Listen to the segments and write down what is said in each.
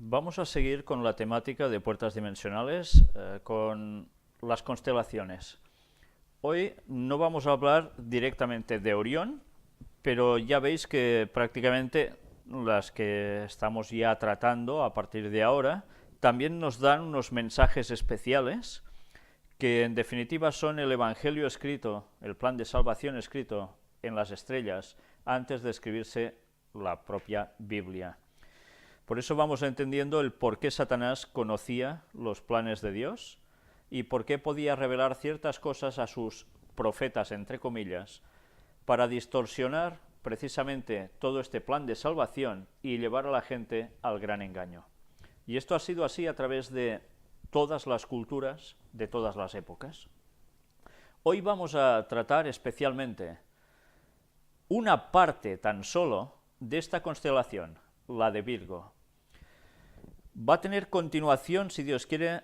Vamos a seguir con la temática de puertas dimensionales, con las constelaciones. Hoy no vamos a hablar directamente de Orión, pero ya veis que prácticamente las que estamos ya tratando a partir de ahora también nos dan unos mensajes especiales que en definitiva son el Evangelio escrito, el plan de salvación escrito en las estrellas antes de escribirse la propia Biblia. Por eso vamos entendiendo el por qué Satanás conocía los planes de Dios y por qué podía revelar ciertas cosas a sus profetas, entre comillas, para distorsionar precisamente todo este plan de salvación y llevar a la gente al gran engaño. Y esto ha sido así a través de todas las culturas, de todas las épocas. Hoy vamos a tratar especialmente una parte tan solo de esta constelación, la de Virgo. Va a tener continuación, si Dios quiere,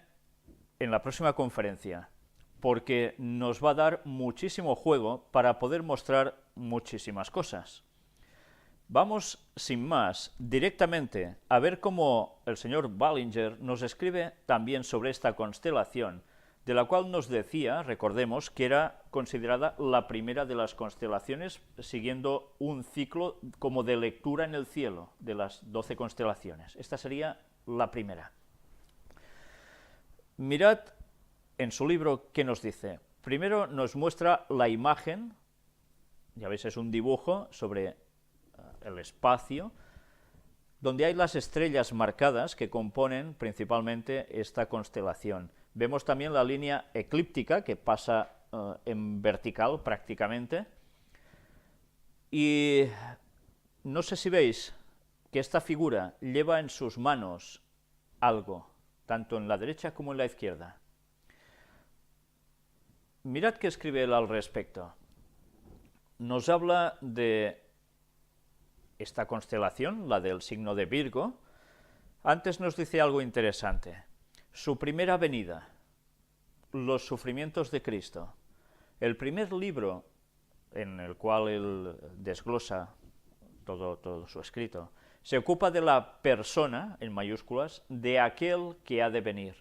en la próxima conferencia, porque nos va a dar muchísimo juego para poder mostrar muchísimas cosas. Vamos, sin más, directamente a ver cómo el señor Ballinger nos escribe también sobre esta constelación, de la cual nos decía, recordemos, que era considerada la primera de las constelaciones, siguiendo un ciclo como de lectura en el cielo de las 12 constelaciones. Esta sería la primera. Mirad en su libro qué nos dice. Primero nos muestra la imagen, ya veis, es un dibujo sobre el espacio, donde hay las estrellas marcadas que componen principalmente esta constelación. Vemos también la línea eclíptica que pasa en vertical prácticamente. Y no sé si veis que esta figura lleva en sus manos algo, tanto en la derecha como en la izquierda. Mirad qué escribe él al respecto. Nos habla de esta constelación, la del signo de Virgo. Antes nos dice algo interesante. Su primera venida, los sufrimientos de Cristo. El primer libro en el cual él desglosa todo su escrito, se ocupa de la persona, en mayúsculas, de aquel que ha de venir.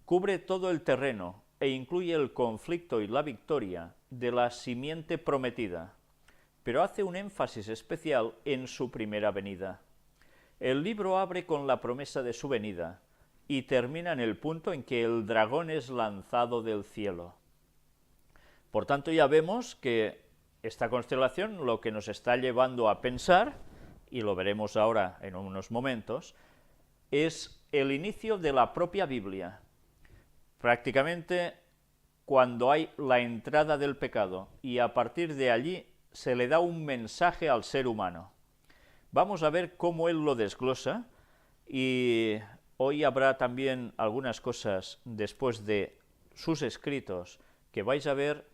Cubre todo el terreno e incluye el conflicto y la victoria de la simiente prometida, pero hace un énfasis especial en su primera venida. El libro abre con la promesa de su venida y termina en el punto en que el dragón es lanzado del cielo. Por tanto, ya vemos que esta constelación lo que nos está llevando a pensar, y lo veremos ahora en unos momentos, es el inicio de la propia Biblia. Prácticamente cuando hay la entrada del pecado y a partir de allí se le da un mensaje al ser humano. Vamos a ver cómo él lo desglosa y hoy habrá también algunas cosas después de sus escritos que vais a ver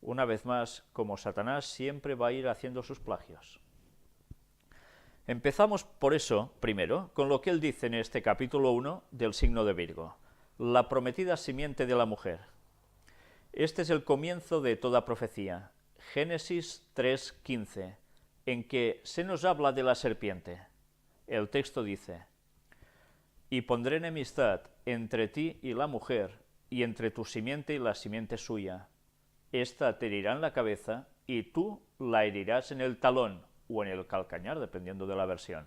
una vez más como Satanás siempre va a ir haciendo sus plagios. Empezamos por eso, primero, con lo que él dice en este capítulo 1 del signo de Virgo, la prometida simiente de la mujer. Este es el comienzo de toda profecía, Génesis 3:15, en que se nos habla de la serpiente. El texto dice, «Y pondré enemistad entre ti y la mujer, y entre tu simiente y la simiente suya. Esta te herirá en la cabeza, y tú la herirás en el talón, o en el calcañar, dependiendo de la versión».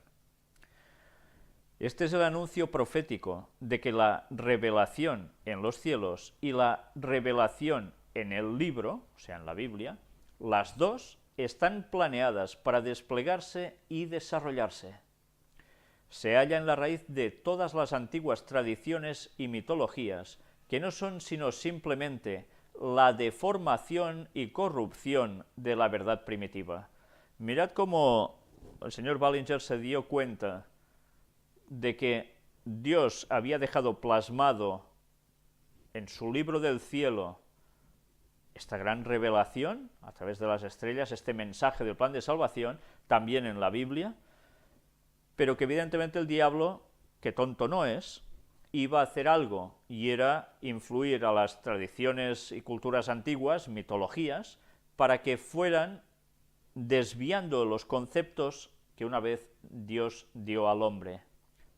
Este es el anuncio profético de que la revelación en los cielos y la revelación en el libro, o sea, en la Biblia, las dos están planeadas para desplegarse y desarrollarse. Se halla en la raíz de todas las antiguas tradiciones y mitologías, que no son sino simplemente la deformación y corrupción de la verdad primitiva. Mirad cómo el señor Ballinger se dio cuenta de que Dios había dejado plasmado en su libro del cielo esta gran revelación a través de las estrellas, este mensaje del plan de salvación, también en la Biblia, pero que evidentemente el diablo, que tonto no es, iba a hacer algo, y era influir a las tradiciones y culturas antiguas, mitologías, para que fueran desviando los conceptos que una vez Dios dio al hombre.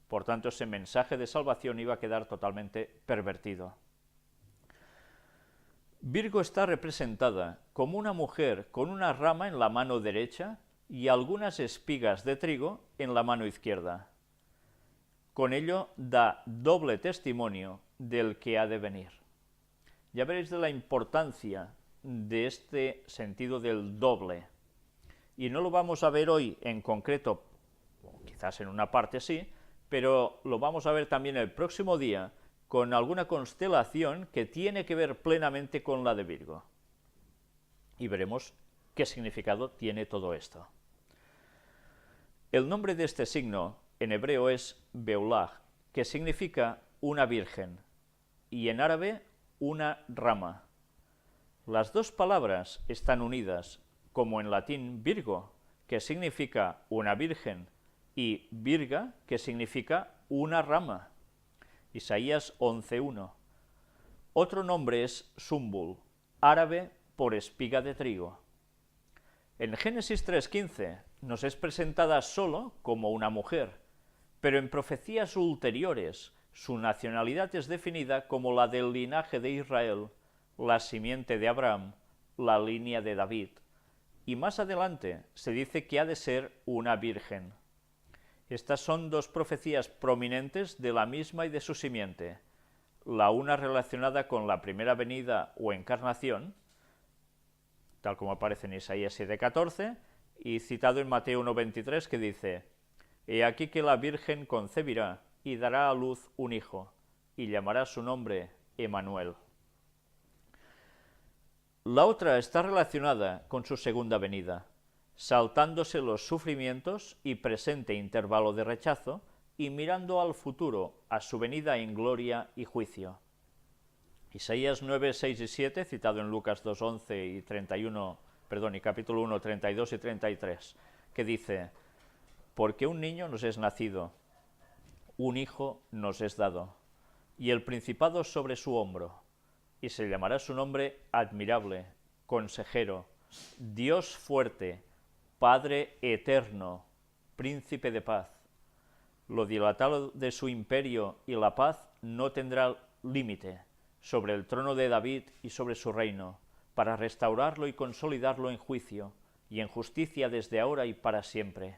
Por tanto, ese mensaje de salvación iba a quedar totalmente pervertido. Virgo está representada como una mujer con una rama en la mano derecha y algunas espigas de trigo en la mano izquierda. Con ello da doble testimonio del que ha de venir. Ya veréis de la importancia de este sentido del doble. Y no lo vamos a ver hoy en concreto, quizás en una parte sí, pero lo vamos a ver también el próximo día con alguna constelación que tiene que ver plenamente con la de Virgo. Y veremos qué significado tiene todo esto. El nombre de este signo en hebreo es Beulah, que significa una virgen, y en árabe una rama. Las dos palabras están unidas, como en latín Virgo, que significa una virgen, y virga, que significa una rama. Isaías 11:1. Otro nombre es Sumbul, árabe por espiga de trigo. En Génesis 3:15 nos es presentada solo como una mujer, pero en profecías ulteriores su nacionalidad es definida como la del linaje de Israel, la simiente de Abraham, la línea de David, y más adelante se dice que ha de ser una virgen. Estas son dos profecías prominentes de la misma y de su simiente, la una relacionada con la primera venida o encarnación, tal como aparece en Isaías 7:14, y citado en Mateo 1:23, que dice: «He aquí que la Virgen concebirá y dará a luz un hijo, y llamará su nombre Emmanuel». La otra está relacionada con su segunda venida, saltándose los sufrimientos y presente intervalo de rechazo, y mirando al futuro, a su venida en gloria y juicio. Isaías 9, 6 y 7, citado en Lucas 2, 11 y 31, y capítulo 1, 32 y 33, que dice: «Porque un niño nos es nacido, un hijo nos es dado, y el principado sobre su hombro, y se llamará su nombre Admirable, Consejero, Dios fuerte, Padre eterno, Príncipe de paz. Lo dilatado de su imperio y la paz no tendrá límite sobre el trono de David y sobre su reino, para restaurarlo y consolidarlo en juicio y en justicia desde ahora y para siempre.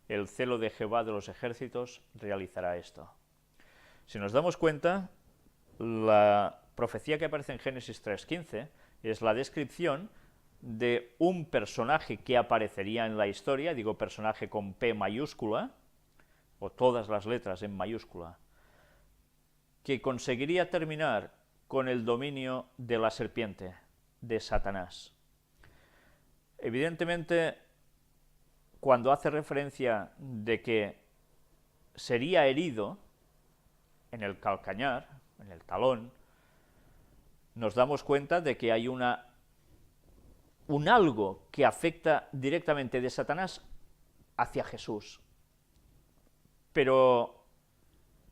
El celo de Jehová de los ejércitos realizará esto». Si nos damos cuenta, la profecía que aparece en Génesis 3:15 es la descripción de un personaje que aparecería en la historia, digo personaje con P mayúscula, o todas las letras en mayúscula, que conseguiría terminar con el dominio de la serpiente, de Satanás. Evidentemente, cuando hace referencia de que sería herido en el calcañar, en el talón, nos damos cuenta de que hay un algo que afecta directamente de Satanás hacia Jesús. Pero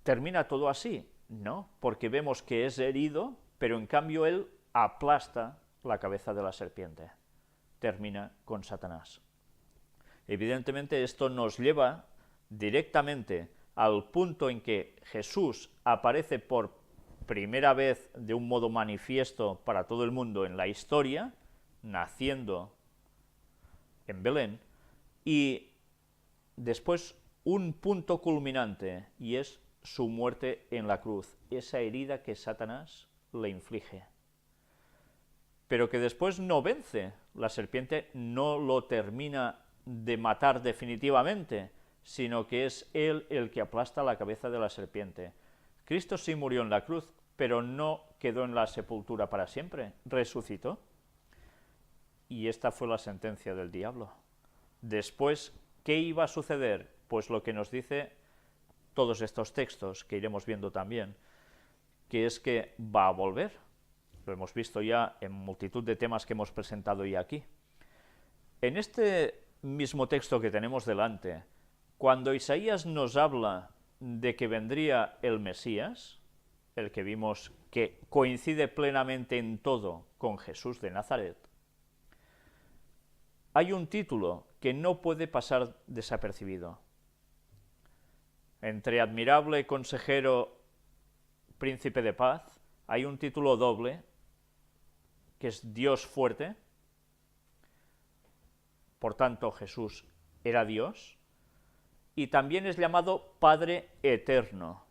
¿termina todo así? No, porque vemos que es herido, pero en cambio él aplasta la cabeza de la serpiente. Termina con Satanás. Evidentemente esto nos lleva directamente al punto en que Jesús aparece por primera vez de un modo manifiesto para todo el mundo en la historia, naciendo en Belén, y después un punto culminante, y es su muerte en la cruz, esa herida que Satanás le inflige. Pero que después no vence, la serpiente no lo termina de matar definitivamente, sino que es él el que aplasta la cabeza de la serpiente. Cristo sí murió en la cruz, pero no quedó en la sepultura para siempre, resucitó. Y esta fue la sentencia del diablo. Después, ¿qué iba a suceder? Pues lo que nos dice todos estos textos, que iremos viendo también, que es que va a volver. Lo hemos visto ya en multitud de temas que hemos presentado ya aquí. En este mismo texto que tenemos delante, cuando Isaías nos habla de que vendría el Mesías, el que vimos que coincide plenamente en todo con Jesús de Nazaret, hay un título que no puede pasar desapercibido. Entre admirable consejero, príncipe de paz, hay un título doble, que es Dios fuerte. Por tanto, Jesús era Dios. Y también es llamado Padre Eterno.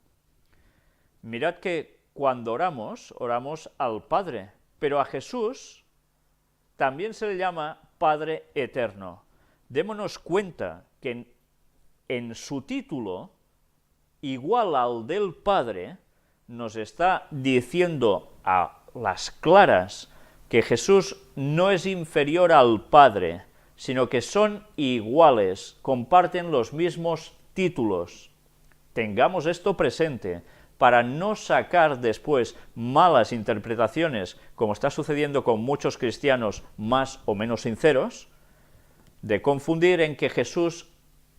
Mirad que cuando oramos, oramos al Padre, pero a Jesús también se le llama Padre Eterno. Démonos cuenta que en su título, igual al del Padre, nos está diciendo a las claras que Jesús no es inferior al Padre, sino que son iguales, comparten los mismos títulos. Tengamos esto presente para no sacar después malas interpretaciones, como está sucediendo con muchos cristianos más o menos sinceros, de confundir en que Jesús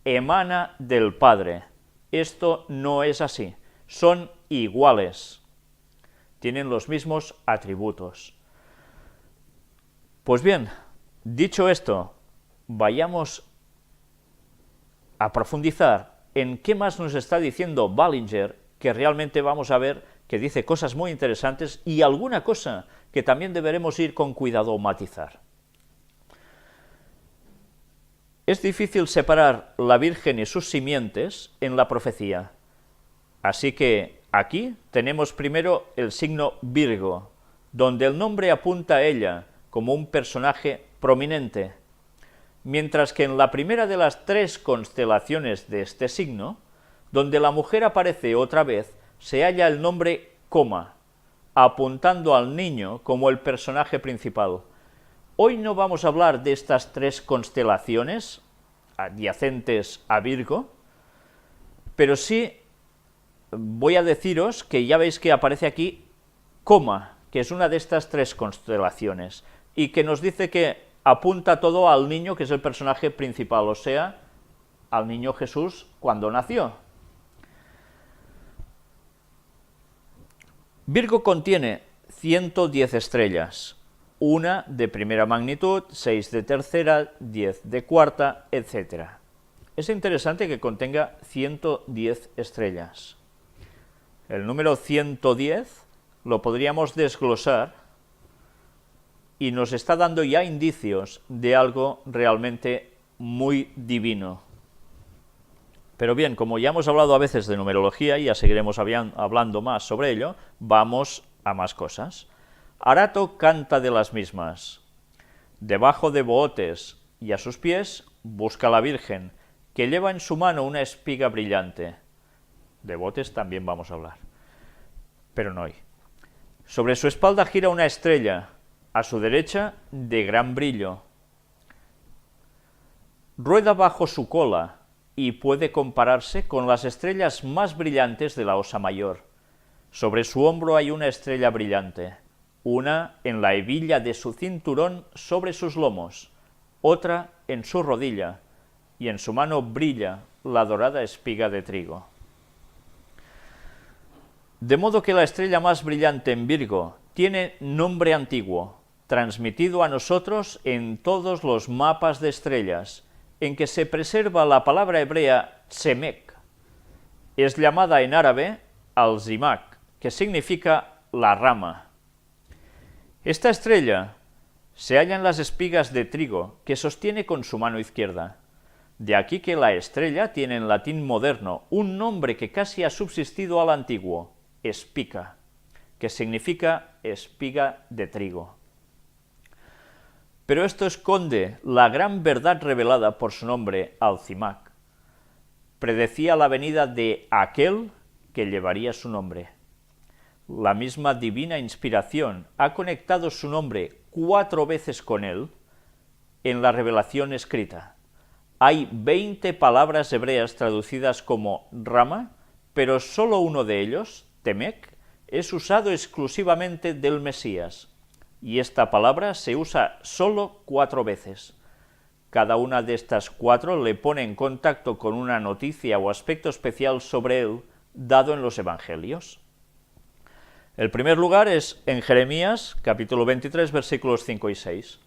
emana del Padre. Esto no es así, son iguales, tienen los mismos atributos. Pues bien, dicho esto, vayamos a profundizar en qué más nos está diciendo Bullinger, que realmente vamos a ver que dice cosas muy interesantes y alguna cosa que también deberemos ir con cuidado a matizar. Es difícil separar la Virgen y sus simientes en la profecía. Así que aquí tenemos primero el signo Virgo, donde el nombre apunta a ella como un personaje prominente, mientras que en la primera de las tres constelaciones de este signo, donde la mujer aparece otra vez, se halla el nombre Coma, apuntando al niño como el personaje principal. Hoy no vamos a hablar de estas tres constelaciones adyacentes a Virgo, pero sí voy a deciros que ya veis que aparece aquí Coma, que es una de estas tres constelaciones, y que nos dice que apunta todo al niño, que es el personaje principal, o sea, al niño Jesús cuando nació. Virgo contiene 110 estrellas, una de primera magnitud, 6 de tercera, 10 de cuarta, etc. Es interesante que contenga 110 estrellas. El número 110 lo podríamos desglosar y nos está dando ya indicios de algo realmente muy divino. Pero bien, como ya hemos hablado a veces de numerología y ya seguiremos hablando más sobre ello, vamos a más cosas. Arato canta de las mismas. Debajo de Bootes y a sus pies busca a la Virgen, que lleva en su mano una espiga brillante. De Bootes también vamos a hablar, pero no hoy. Sobre su espalda gira una estrella, a su derecha de gran brillo. Rueda bajo su cola y puede compararse con las estrellas más brillantes de la Osa Mayor. Sobre su hombro hay una estrella brillante, una en la hebilla de su cinturón sobre sus lomos, otra en su rodilla, y en su mano brilla la dorada espiga de trigo. De modo que la estrella más brillante en Virgo tiene nombre antiguo, transmitido a nosotros en todos los mapas de estrellas, en que se preserva la palabra hebrea Tsemek. Es llamada en árabe al-Zimak, que significa la rama. Esta estrella se halla en las espigas de trigo que sostiene con su mano izquierda. De aquí que la estrella tiene en latín moderno un nombre que casi ha subsistido al antiguo, espica, que significa espiga de trigo. Pero esto esconde la gran verdad revelada por su nombre al-Zimak. Predecía la venida de aquel que llevaría su nombre. La misma divina inspiración ha conectado su nombre 4 veces con él en la revelación escrita. Hay 20 palabras hebreas traducidas como rama, pero solo uno de ellos, Temek, es usado exclusivamente del Mesías, y esta palabra se usa solo 4 veces. Cada una de estas 4 le pone en contacto con una noticia o aspecto especial sobre él dado en los Evangelios. El primer lugar es en Jeremías, capítulo 23, versículos 5 y 6.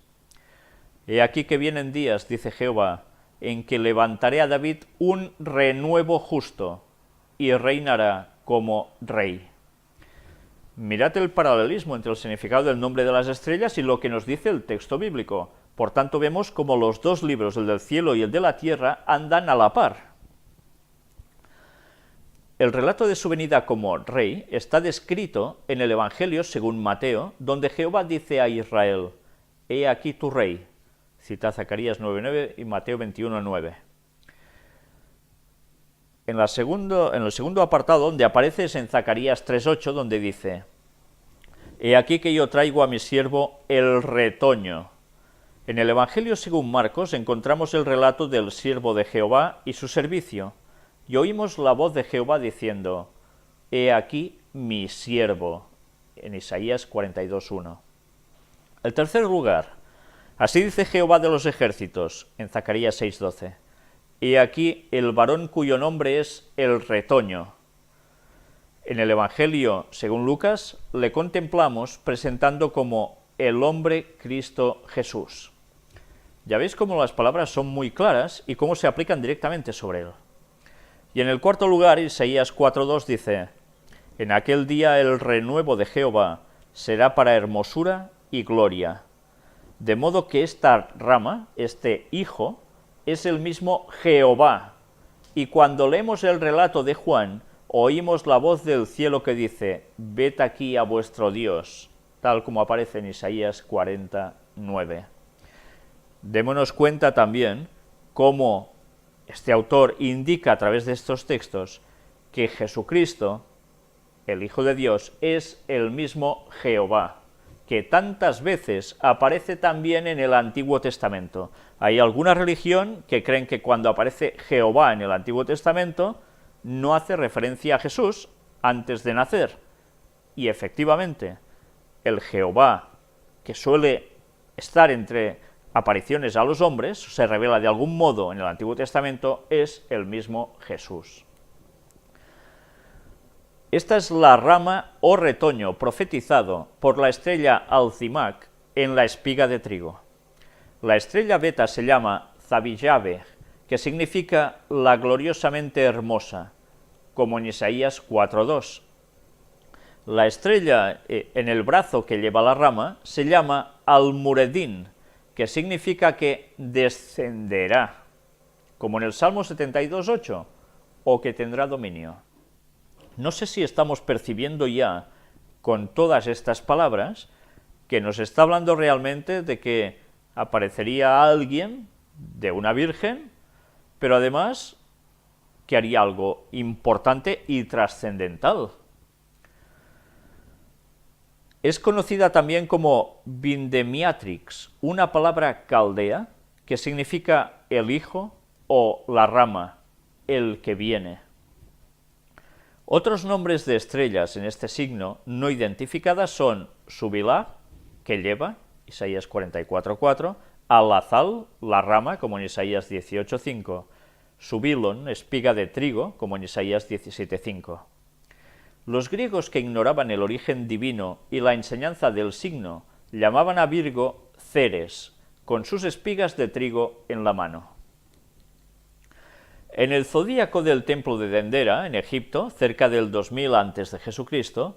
He aquí que vienen días, dice Jehová, en que levantaré a David un renuevo justo, y reinará como rey. Mirad el paralelismo entre el significado del nombre de las estrellas y lo que nos dice el texto bíblico. Por tanto, vemos como los dos libros, el del cielo y el de la tierra, andan a la par. El relato de su venida como rey está descrito en el Evangelio según Mateo, donde Jehová dice a Israel: «He aquí tu rey». Cita Zacarías 9:9 y Mateo 21:9. En el segundo apartado donde aparece es en Zacarías 3:8, donde dice: «He aquí que yo traigo a mi siervo el retoño». En el Evangelio según Marcos encontramos el relato del siervo de Jehová y su servicio, y oímos la voz de Jehová diciendo: «He aquí mi siervo», en Isaías 42:1. El tercer lugar: «Así dice Jehová de los ejércitos», en Zacarías 6:12. «He aquí el varón cuyo nombre es el retoño». En el Evangelio según Lucas le contemplamos presentando como el hombre Cristo Jesús. Ya veis cómo las palabras son muy claras y cómo se aplican directamente sobre él. Y en el cuarto lugar, Isaías 4:2 dice: «En aquel día el renuevo de Jehová será para hermosura y gloria». De modo que esta rama, este hijo, es el mismo Jehová. Y cuando leemos el relato de Juan, oímos la voz del cielo que dice: «Ved aquí a vuestro Dios», tal como aparece en Isaías 40:9. Démonos cuenta también cómo este autor indica a través de estos textos que Jesucristo, el Hijo de Dios, es el mismo Jehová, que tantas veces aparece también en el Antiguo Testamento. Hay alguna religión que creen que cuando aparece Jehová en el Antiguo Testamento no hace referencia a Jesús antes de nacer. Y efectivamente, el Jehová que suele estar entre apariciones a los hombres, se revela de algún modo en el Antiguo Testamento, es el mismo Jesús. Esta es la rama o retoño profetizado por la estrella Alcimac en la espiga de trigo. La estrella beta se llama Zabillabej, que significa la gloriosamente hermosa, como en Isaías 4:2. La estrella en el brazo que lleva la rama se llama Almuredín, que significa que descenderá, como en el Salmo 72:8, o que tendrá dominio. No sé si estamos percibiendo ya, con todas estas palabras, que nos está hablando realmente de que aparecería alguien de una virgen, pero además que haría algo importante y trascendental. Es conocida también como Vindemiatrix, una palabra caldea que significa el hijo o la rama, el que viene. Otros nombres de estrellas en este signo no identificadas son Subilá, que lleva, Isaías 44:4, Alazal, la rama, como en Isaías 18:5, Subilon, espiga de trigo, como en Isaías 17:5. Los griegos que ignoraban el origen divino y la enseñanza del signo llamaban a Virgo Ceres, con sus espigas de trigo en la mano. En el zodíaco del templo de Dendera, en Egipto, cerca del 2000 a.C.,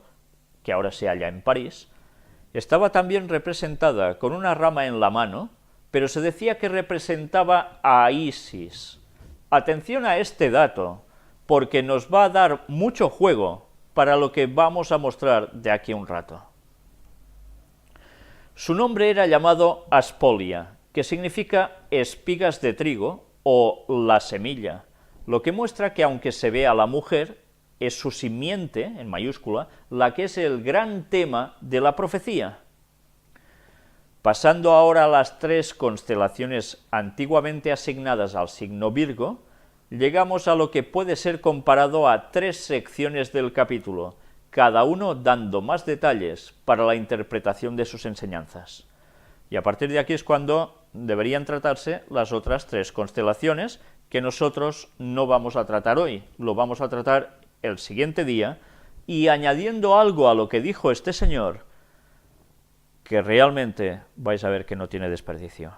que ahora se halla en París, estaba también representada con una rama en la mano, pero se decía que representaba a Isis. Atención a este dato, porque nos va a dar mucho juego para lo que vamos a mostrar de aquí a un rato. Su nombre era llamado Aspolia, que significa espigas de trigo o la semilla, lo que muestra que aunque se ve a la mujer, es su simiente, en mayúscula, la que es el gran tema de la profecía. Pasando ahora a las tres constelaciones antiguamente asignadas al signo Virgo, llegamos a lo que puede ser comparado a tres secciones del capítulo, cada uno dando más detalles para la interpretación de sus enseñanzas. Y a partir de aquí es cuando deberían tratarse las otras tres constelaciones que nosotros no vamos a tratar hoy, lo vamos a tratar el siguiente día, y añadiendo algo a lo que dijo este señor, que realmente vais a ver que no tiene desperdicio.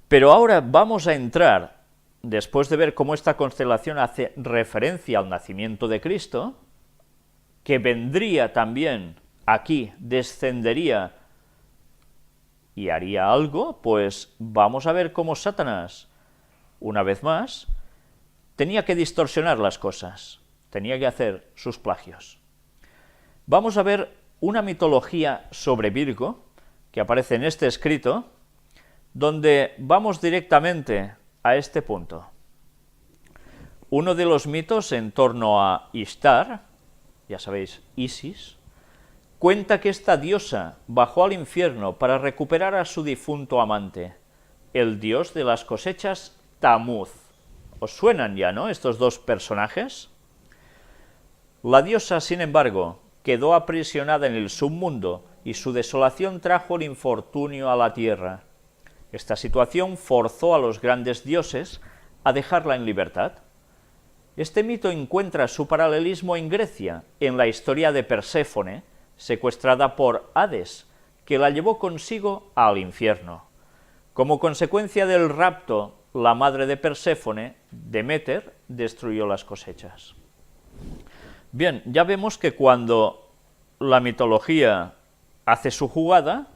Pero ahora vamos a entrar después de ver cómo esta constelación hace referencia al nacimiento de Cristo, que vendría también aquí, descendería y haría algo, pues vamos a ver cómo Satanás, una vez más, tenía que distorsionar las cosas, tenía que hacer sus plagios. Vamos a ver una mitología sobre Virgo, que aparece en este escrito, donde vamos directamente a este punto. Uno de los mitos en torno a Ishtar, ya sabéis, Isis, cuenta que esta diosa bajó al infierno para recuperar a su difunto amante, el dios de las cosechas Tamuz. ¿Os suenan ya, no, estos dos personajes? La diosa, sin embargo, quedó aprisionada en el submundo y su desolación trajo el infortunio a la tierra. Esta situación forzó a los grandes dioses a dejarla en libertad. Este mito encuentra su paralelismo en Grecia, en la historia de Perséfone, secuestrada por Hades, que la llevó consigo al infierno. Como consecuencia del rapto, la madre de Perséfone, Deméter, destruyó las cosechas. Bien, ya vemos que cuando la mitología hace su jugada,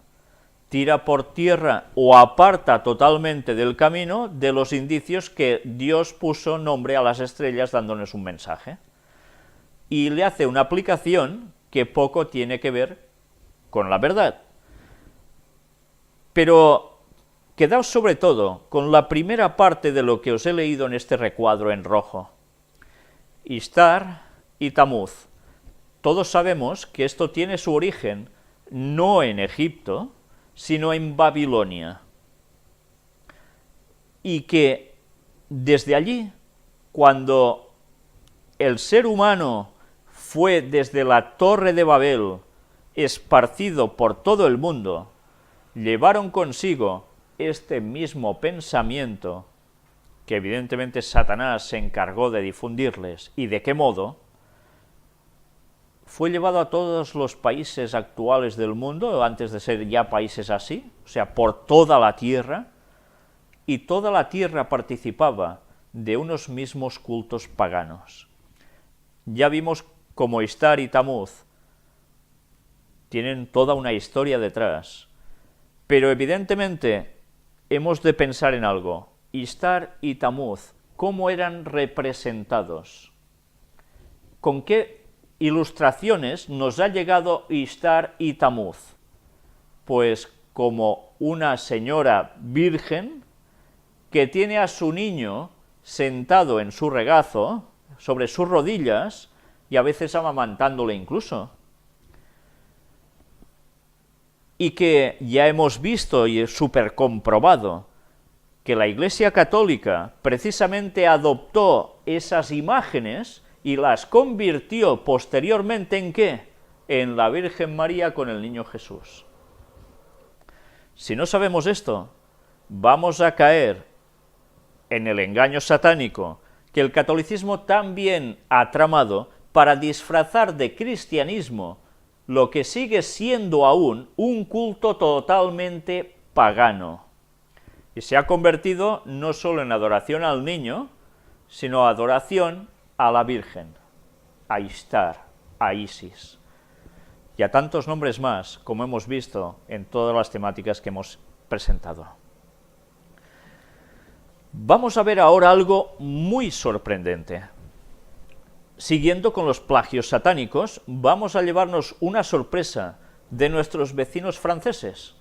tira por tierra o aparta totalmente del camino de los indicios que Dios puso nombre a las estrellas dándonos un mensaje. Y le hace una aplicación que poco tiene que ver con la verdad. Pero quedaos sobre todo con la primera parte de lo que os he leído en este recuadro en rojo. Ishtar y Tamuz. Todos sabemos que esto tiene su origen no en Egipto, sino en Babilonia. Y que desde allí, cuando el ser humano fue desde la Torre de Babel esparcido por todo el mundo, llevaron consigo este mismo pensamiento, que evidentemente Satanás se encargó de difundirles, y de qué modo, fue llevado a todos los países actuales del mundo, antes de ser ya países así, o sea, por toda la tierra, y toda la tierra participaba de unos mismos cultos paganos. Ya vimos cómo Ishtar y Tamuz tienen toda una historia detrás, pero evidentemente hemos de pensar en algo. Ishtar y Tamuz, ¿cómo eran representados? ¿Con qué ilustraciones nos ha llegado Ishtar y Tamuz? Pues como una señora virgen que tiene a su niño sentado en su regazo, sobre sus rodillas, y a veces amamantándole incluso. Y que ya hemos visto y es súper comprobado que la Iglesia Católica precisamente adoptó esas imágenes y las convirtió posteriormente ¿en qué? En la Virgen María con el niño Jesús. Si no sabemos esto, vamos a caer en el engaño satánico que el catolicismo también ha tramado para disfrazar de cristianismo lo que sigue siendo aún un culto totalmente pagano. Y se ha convertido no solo en adoración al niño, sino adoración a la Virgen, a Ishtar, a Isis, y a tantos nombres más, como hemos visto en todas las temáticas que hemos presentado. Vamos a ver ahora algo muy sorprendente. Siguiendo con los plagios satánicos, vamos a llevarnos una sorpresa de nuestros vecinos franceses.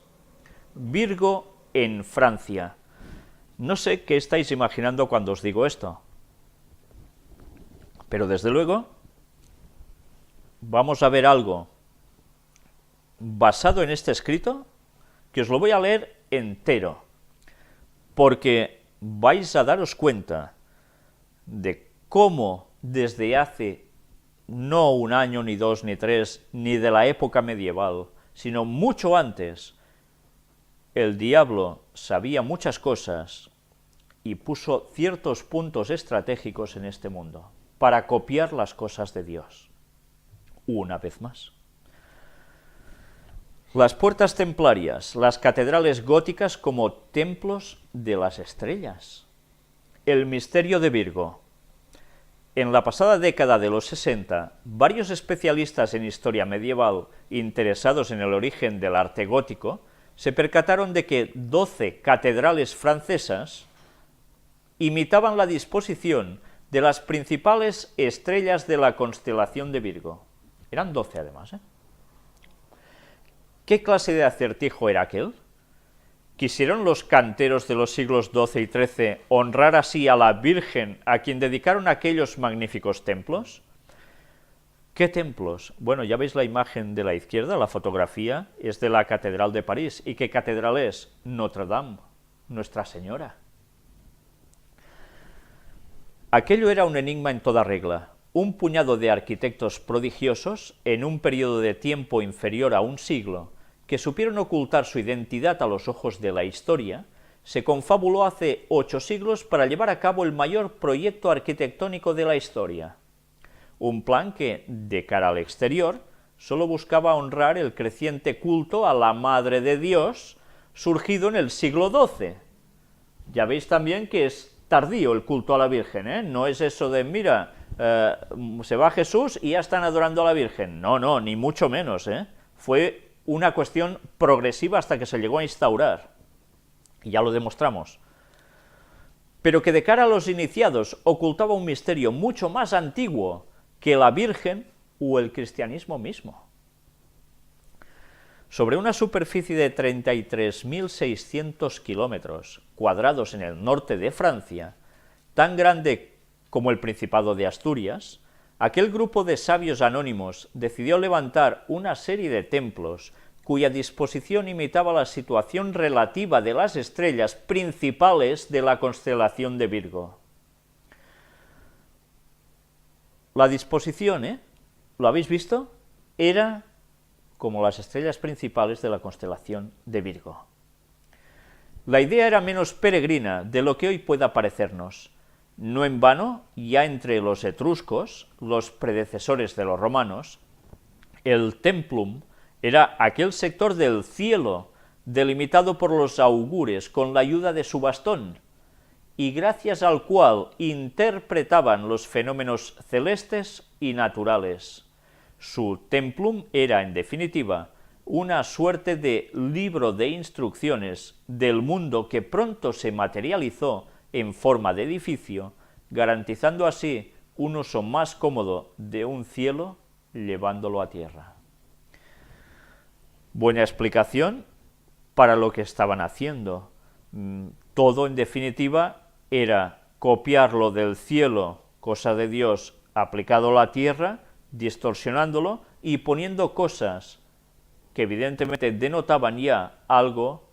Virgo en Francia. No sé qué estáis imaginando cuando os digo esto, pero desde luego vamos a ver algo basado en este escrito, que os lo voy a leer entero, porque vais a daros cuenta de cómo desde hace no un año, ni dos, ni tres, ni de la época medieval, sino mucho antes, el diablo sabía muchas cosas y puso ciertos puntos estratégicos en este mundo para copiar las cosas de Dios. Una vez más. Las puertas templarias, las catedrales góticas como templos de las estrellas. El misterio de Virgo. En la pasada década de los 60, varios especialistas en historia medieval interesados en el origen del arte gótico se percataron de que 12 catedrales francesas imitaban la disposición de las principales estrellas de la constelación de Virgo. Eran 12 además, ¿eh? ¿Qué clase de acertijo era aquel? ¿Quisieron los canteros de los siglos XII y XIII honrar así a la Virgen a quien dedicaron aquellos magníficos templos? ¿Qué templos? Bueno, ya veis la imagen de la izquierda, la fotografía es de la Catedral de París. ¿Y qué catedral es? Notre Dame, Nuestra Señora. Aquello era un enigma en toda regla. Un puñado de arquitectos prodigiosos, en un periodo de tiempo inferior a un siglo, que supieron ocultar su identidad a los ojos de la historia, se confabuló hace 8 siglos para llevar a cabo el mayor proyecto arquitectónico de la historia. Un plan que, de cara al exterior, solo buscaba honrar el creciente culto a la Madre de Dios, surgido en el siglo XII. Ya veis también que es tardío el culto a la Virgen, ¿eh? No es eso de, mira, se va Jesús y ya están adorando a la Virgen. No, no, ni mucho menos, ¿eh? Fue una cuestión progresiva hasta que se llegó a instaurar, y ya lo demostramos, pero que de cara a los iniciados ocultaba un misterio mucho más antiguo que la Virgen o el cristianismo mismo. Sobre una superficie de 33.600 kilómetros cuadrados en el norte de Francia, tan grande como el Principado de Asturias, aquel grupo de sabios anónimos decidió levantar una serie de templos cuya disposición imitaba la situación relativa de las estrellas principales de la constelación de Virgo. La disposición, ¿lo habéis visto? Era como las estrellas principales de la constelación de Virgo. La idea era menos peregrina de lo que hoy pueda parecernos. No en vano, ya entre los etruscos, los predecesores de los romanos, el templum era aquel sector del cielo delimitado por los augures con la ayuda de su bastón, y gracias al cual interpretaban los fenómenos celestes y naturales. Su templum era, en definitiva, una suerte de libro de instrucciones del mundo que pronto se materializó en forma de edificio, garantizando así un uso más cómodo de un cielo llevándolo a tierra. Buena explicación para lo que estaban haciendo. Todo, en definitiva, era copiarlo del cielo, cosa de Dios, aplicado a la tierra, distorsionándolo y poniendo cosas que evidentemente denotaban ya algo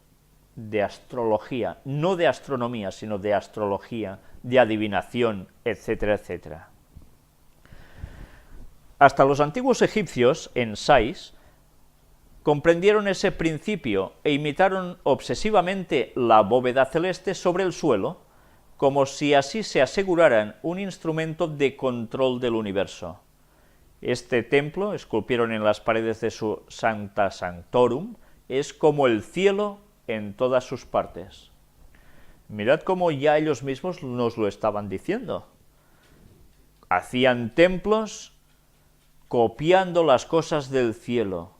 de astrología, no de astronomía, sino de astrología, de adivinación, etcétera, etcétera. Hasta los antiguos egipcios, en Sais, comprendieron ese principio e imitaron obsesivamente la bóveda celeste sobre el suelo, como si así se aseguraran un instrumento de control del universo. Este templo, esculpieron en las paredes de su Sancta Sanctorum, es como el cielo en todas sus partes. Mirad cómo ya ellos mismos nos lo estaban diciendo. Hacían templos copiando las cosas del cielo,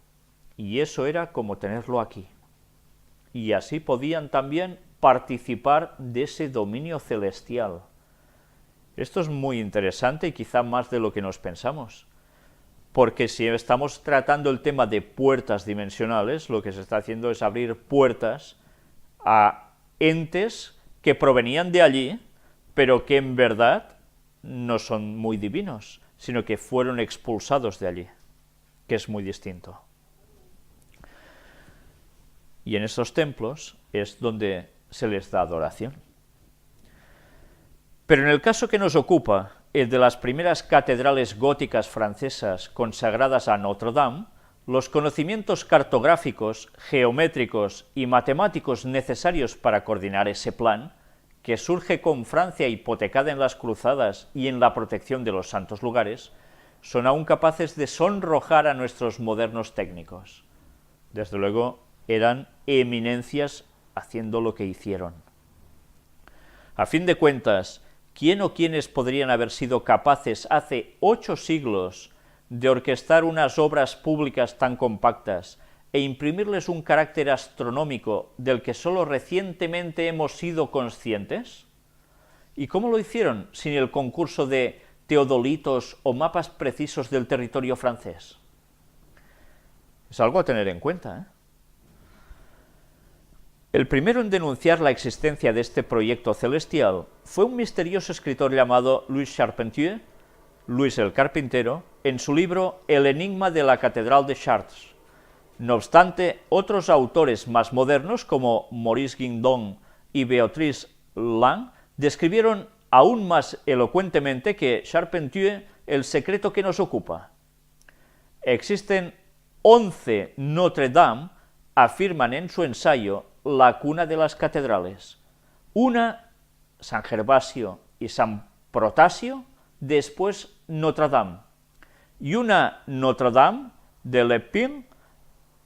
y eso era como tenerlo aquí. Y así podían también participar de ese dominio celestial. Esto es muy interesante y quizá más de lo que nos pensamos, porque si estamos tratando el tema de puertas dimensionales, lo que se está haciendo es abrir puertas a entes que provenían de allí, pero que en verdad no son muy divinos, sino que fueron expulsados de allí, que es muy distinto. Y en estos templos es donde se les da adoración. Pero en el caso que nos ocupa, el de las primeras catedrales góticas francesas consagradas a Notre Dame, los conocimientos cartográficos, geométricos y matemáticos necesarios para coordinar ese plan, que surge con Francia hipotecada en las cruzadas y en la protección de los santos lugares, son aún capaces de sonrojar a nuestros modernos técnicos. Desde luego, eran eminencias haciendo lo que hicieron. A fin de cuentas, ¿quién o quiénes podrían haber sido capaces hace 8 siglos de orquestar unas obras públicas tan compactas e imprimirles un carácter astronómico del que solo recientemente hemos sido conscientes? ¿Y cómo lo hicieron sin el concurso de teodolitos o mapas precisos del territorio francés? Es algo a tener en cuenta, ¿eh? El primero en denunciar la existencia de este proyecto celestial fue un misterioso escritor llamado Louis Charpentier, Luis el Carpintero, en su libro El enigma de la Catedral de Chartres. No obstante, otros autores más modernos, como Maurice Guindon y Béatrice Lang, describieron aún más elocuentemente que Charpentier el secreto que nos ocupa. Existen 11 Notre-Dame, afirman en su ensayo La cuna de las catedrales. Una, San Gervasio y San Protasio, después Notre-Dame. Y una Notre-Dame de Lepine,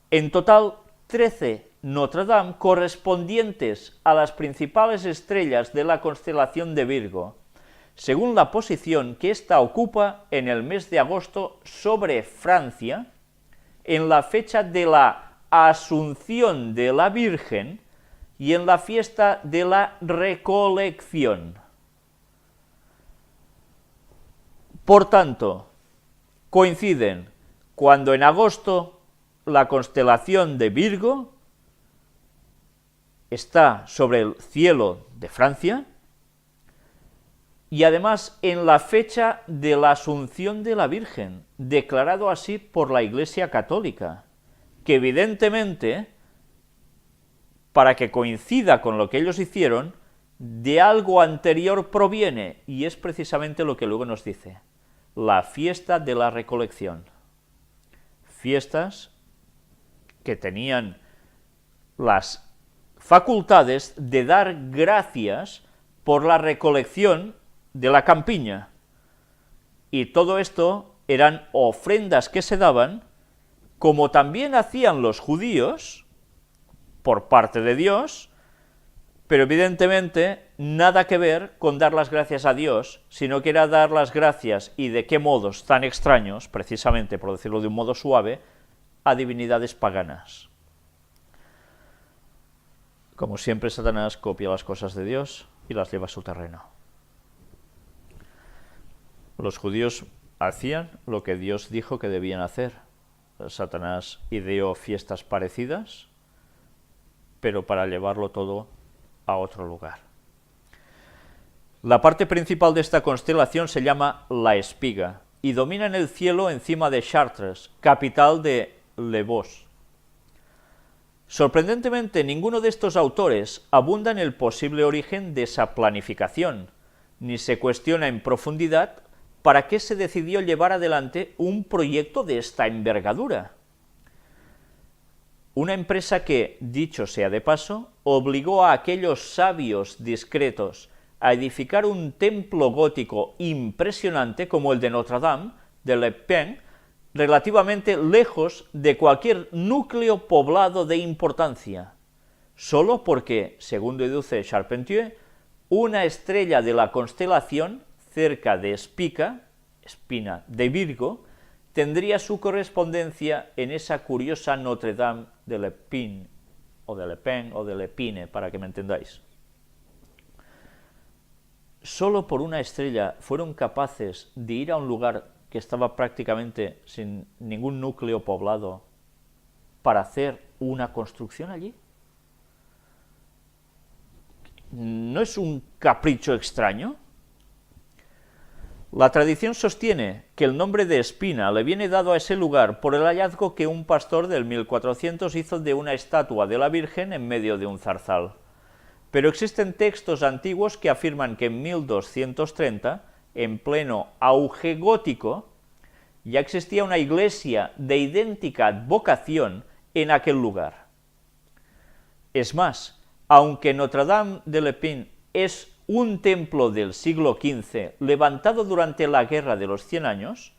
en total 13 Notre-Dame correspondientes a las principales estrellas de la constelación de Virgo, según la posición que ésta ocupa en el mes de agosto sobre Francia, en la fecha de la Asunción de la Virgen y en la fiesta de la Recolección. Por tanto, coinciden cuando en agosto la constelación de Virgo está sobre el cielo de Francia y además en la fecha de la Asunción de la Virgen, declarado así por la Iglesia Católica, que evidentemente, para que coincida con lo que ellos hicieron, de algo anterior proviene, y es precisamente lo que luego nos dice, la fiesta de la recolección. Fiestas que tenían las facultades de dar gracias por la recolección de la campiña. Y todo esto eran ofrendas que se daban, como también hacían los judíos, por parte de Dios, pero evidentemente nada que ver con dar las gracias a Dios, sino que era dar las gracias, y de qué modos tan extraños, precisamente, por decirlo de un modo suave, a divinidades paganas. Como siempre, Satanás copia las cosas de Dios y las lleva a su terreno. Los judíos hacían lo que Dios dijo que debían hacer. Satanás ideó fiestas parecidas, pero para llevarlo todo a otro lugar. La parte principal de esta constelación se llama la Espiga y domina en el cielo encima de Chartres, capital de Le Vos. Sorprendentemente, ninguno de estos autores abunda en el posible origen de esa planificación, ni se cuestiona en profundidad para qué se decidió llevar adelante un proyecto de esta envergadura. Una empresa que, dicho sea de paso, obligó a aquellos sabios discretos a edificar un templo gótico impresionante como el de Notre-Dame de Lepine, relativamente lejos de cualquier núcleo poblado de importancia, solo porque, según deduce Charpentier, una estrella de la constelación cerca de Spica, espina de Virgo, tendría su correspondencia en esa curiosa Notre-Dame de Lepine, o de Lepine, o de Lepine, para que me entendáis. Solo por una estrella fueron capaces de ir a un lugar que estaba prácticamente sin ningún núcleo poblado para hacer una construcción allí. ¿No es un capricho extraño? La tradición sostiene que el nombre de Espina le viene dado a ese lugar por el hallazgo que un pastor del 1400 hizo de una estatua de la Virgen en medio de un zarzal. Pero existen textos antiguos que afirman que en 1230, en pleno auge gótico, ya existía una iglesia de idéntica advocación en aquel lugar. Es más, aunque Notre-Dame de Lepine es un templo del siglo XV levantado durante la Guerra de los 100 años,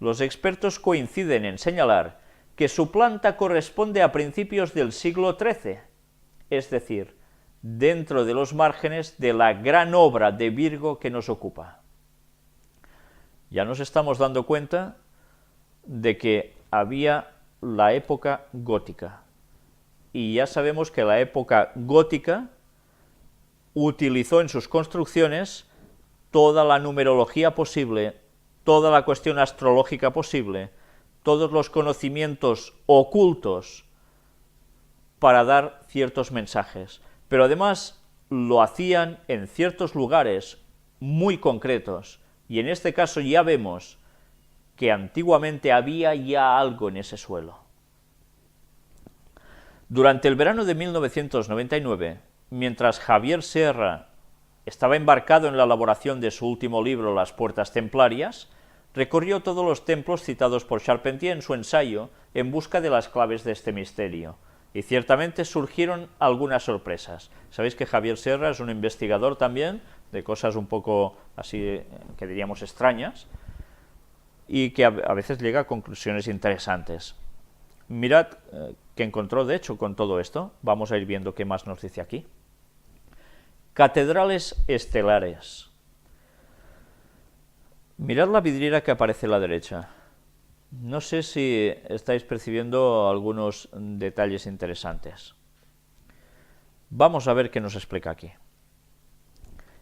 los expertos coinciden en señalar que su planta corresponde a principios del siglo XIII, es decir, dentro de los márgenes de la gran obra de Virgo que nos ocupa. Ya nos estamos dando cuenta de que había la época gótica, y ya sabemos que la época gótica utilizó en sus construcciones toda la numerología posible, toda la cuestión astrológica posible, todos los conocimientos ocultos para dar ciertos mensajes, pero además lo hacían en ciertos lugares muy concretos, y en este caso ya vemos que antiguamente había ya algo en ese suelo. Durante el verano de 1999, mientras Javier Sierra estaba embarcado en la elaboración de su último libro, Las Puertas Templarias, recorrió todos los templos citados por Charpentier en su ensayo en busca de las claves de este misterio, y ciertamente surgieron algunas sorpresas. Sabéis que Javier Sierra es un investigador también de cosas un poco así, que diríamos extrañas, y que a veces llega a conclusiones interesantes. Mirad qué encontró, de hecho, con todo esto. Vamos a ir viendo qué más nos dice aquí. Catedrales estelares. Mirad la vidriera que aparece a la derecha. No sé si estáis percibiendo algunos detalles interesantes. Vamos a ver qué nos explica aquí.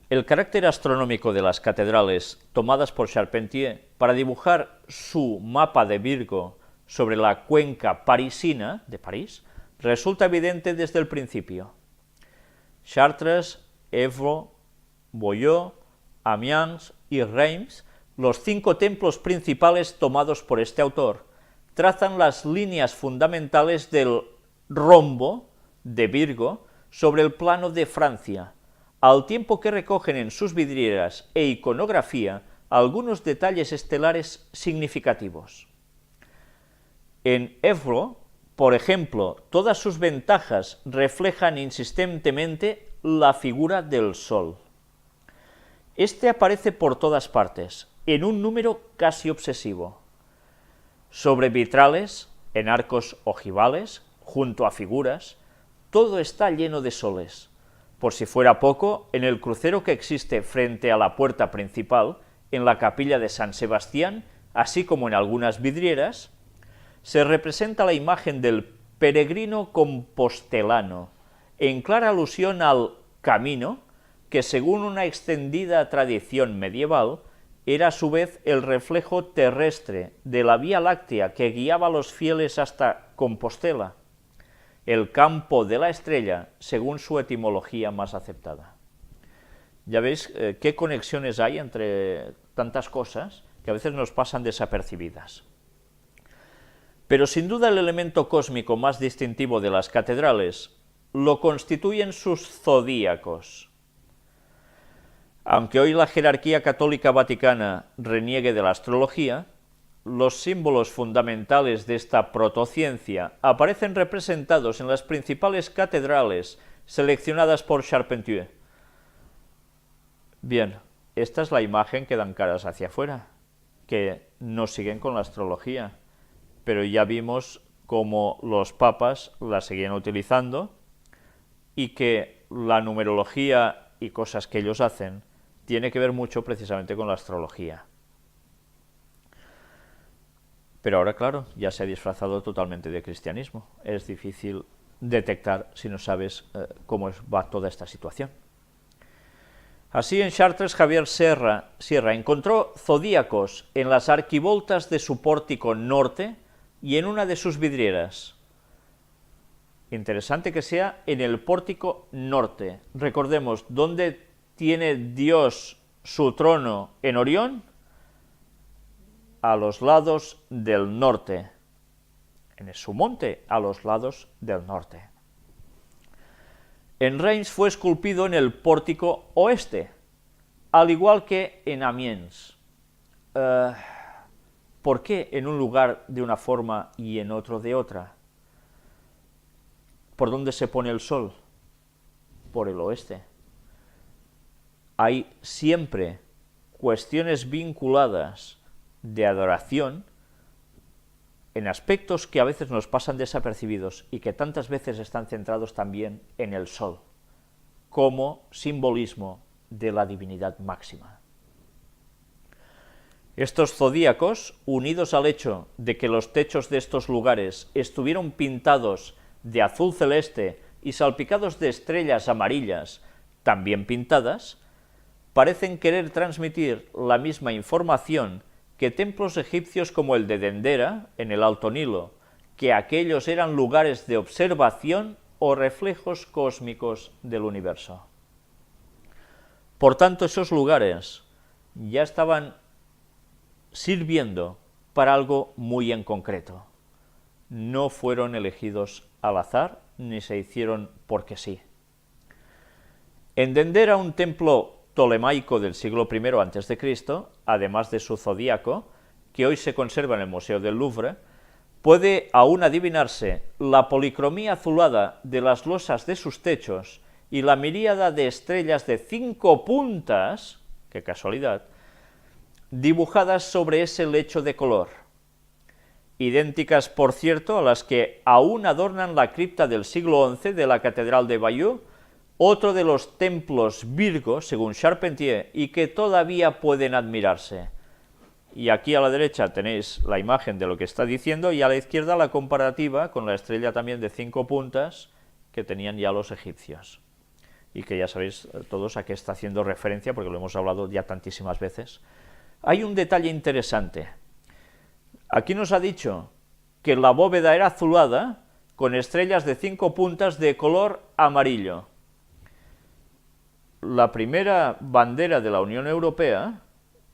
El carácter astronómico de las catedrales tomadas por Charpentier para dibujar su mapa de Virgo sobre la cuenca parisina de París resulta evidente desde el principio. Chartres, Évreux, Bayeux, Amiens y Reims, los 5 templos principales tomados por este autor, trazan las líneas fundamentales del rombo de Virgo sobre el plano de Francia, al tiempo que recogen en sus vidrieras e iconografía algunos detalles estelares significativos. En Évreux, por ejemplo, todas sus ventajas reflejan insistentemente la figura del Sol. Este aparece por todas partes, en un número casi obsesivo. Sobre vitrales, en arcos ojivales, junto a figuras, todo está lleno de soles. Por si fuera poco, en el crucero que existe frente a la puerta principal, en la capilla de San Sebastián, así como en algunas vidrieras, se representa la imagen del peregrino compostelano, en clara alusión al camino, que según una extendida tradición medieval, era a su vez el reflejo terrestre de la Vía Láctea que guiaba a los fieles hasta Compostela, el campo de la estrella, según su etimología más aceptada. Ya veis qué conexiones hay entre tantas cosas que a veces nos pasan desapercibidas. Pero sin duda el elemento cósmico más distintivo de las catedrales lo constituyen sus zodíacos. Aunque hoy la jerarquía católica vaticana reniegue de la astrología, los símbolos fundamentales de esta protociencia aparecen representados en las principales catedrales seleccionadas por Charpentier. Bien, esta es la imagen que dan caras hacia afuera, que nos siguen con la astrología, pero ya vimos cómo los papas la seguían utilizando y que la numerología y cosas que ellos hacen tiene que ver mucho precisamente con la astrología. Pero ahora, claro, ya se ha disfrazado totalmente de cristianismo. Es difícil detectar si no sabes cómo va toda esta situación. Así, en Chartres, Javier Sierra encontró zodíacos en las arquivoltas de su pórtico norte y en una de sus vidrieras. Interesante que sea en el pórtico norte. Recordemos, ¿dónde tiene Dios su trono? En Orión, a los lados del norte. En su monte, a los lados del norte. En Reims fue esculpido en el pórtico oeste, al igual que en Amiens. ¿Por qué en un lugar de una forma y en otro de otra? ¿Por dónde se pone el sol? Por el oeste. Hay siempre cuestiones vinculadas de adoración en aspectos que a veces nos pasan desapercibidos y que tantas veces están centrados también en el sol. como simbolismo de la divinidad máxima. Estos zodíacos, unidos al hecho de que los techos de estos lugares estuvieron pintados de azul celeste y salpicados de estrellas amarillas, también pintadas, parecen querer transmitir la misma información que templos egipcios como el de Dendera, en el Alto Nilo, que aquellos eran lugares de observación o reflejos cósmicos del universo. Por tanto, esos lugares ya estaban sirviendo para algo muy en concreto. No fueron elegidos al azar, ni se hicieron porque sí. En Dendera, un templo ptolemaico del siglo I a.C., además de su zodíaco, que hoy se conserva en el Museo del Louvre, puede aún adivinarse la policromía azulada de las losas de sus techos y la miríada de estrellas de 5 puntas, qué casualidad, dibujadas sobre ese lecho de color, idénticas, por cierto, a las que aún adornan la cripta del siglo XI de la Catedral de Bayeux, otro de los templos Virgo, según Charpentier, y que todavía pueden admirarse. Y aquí a la derecha tenéis la imagen de lo que está diciendo, y a la izquierda la comparativa con la estrella también de 5 puntas que tenían ya los egipcios, y que ya sabéis todos a qué está haciendo referencia, porque lo hemos hablado ya tantísimas veces. Hay un detalle interesante. Aquí nos ha dicho que la bóveda era azulada con estrellas de 5 puntas de color amarillo. La primera bandera de la Unión Europea,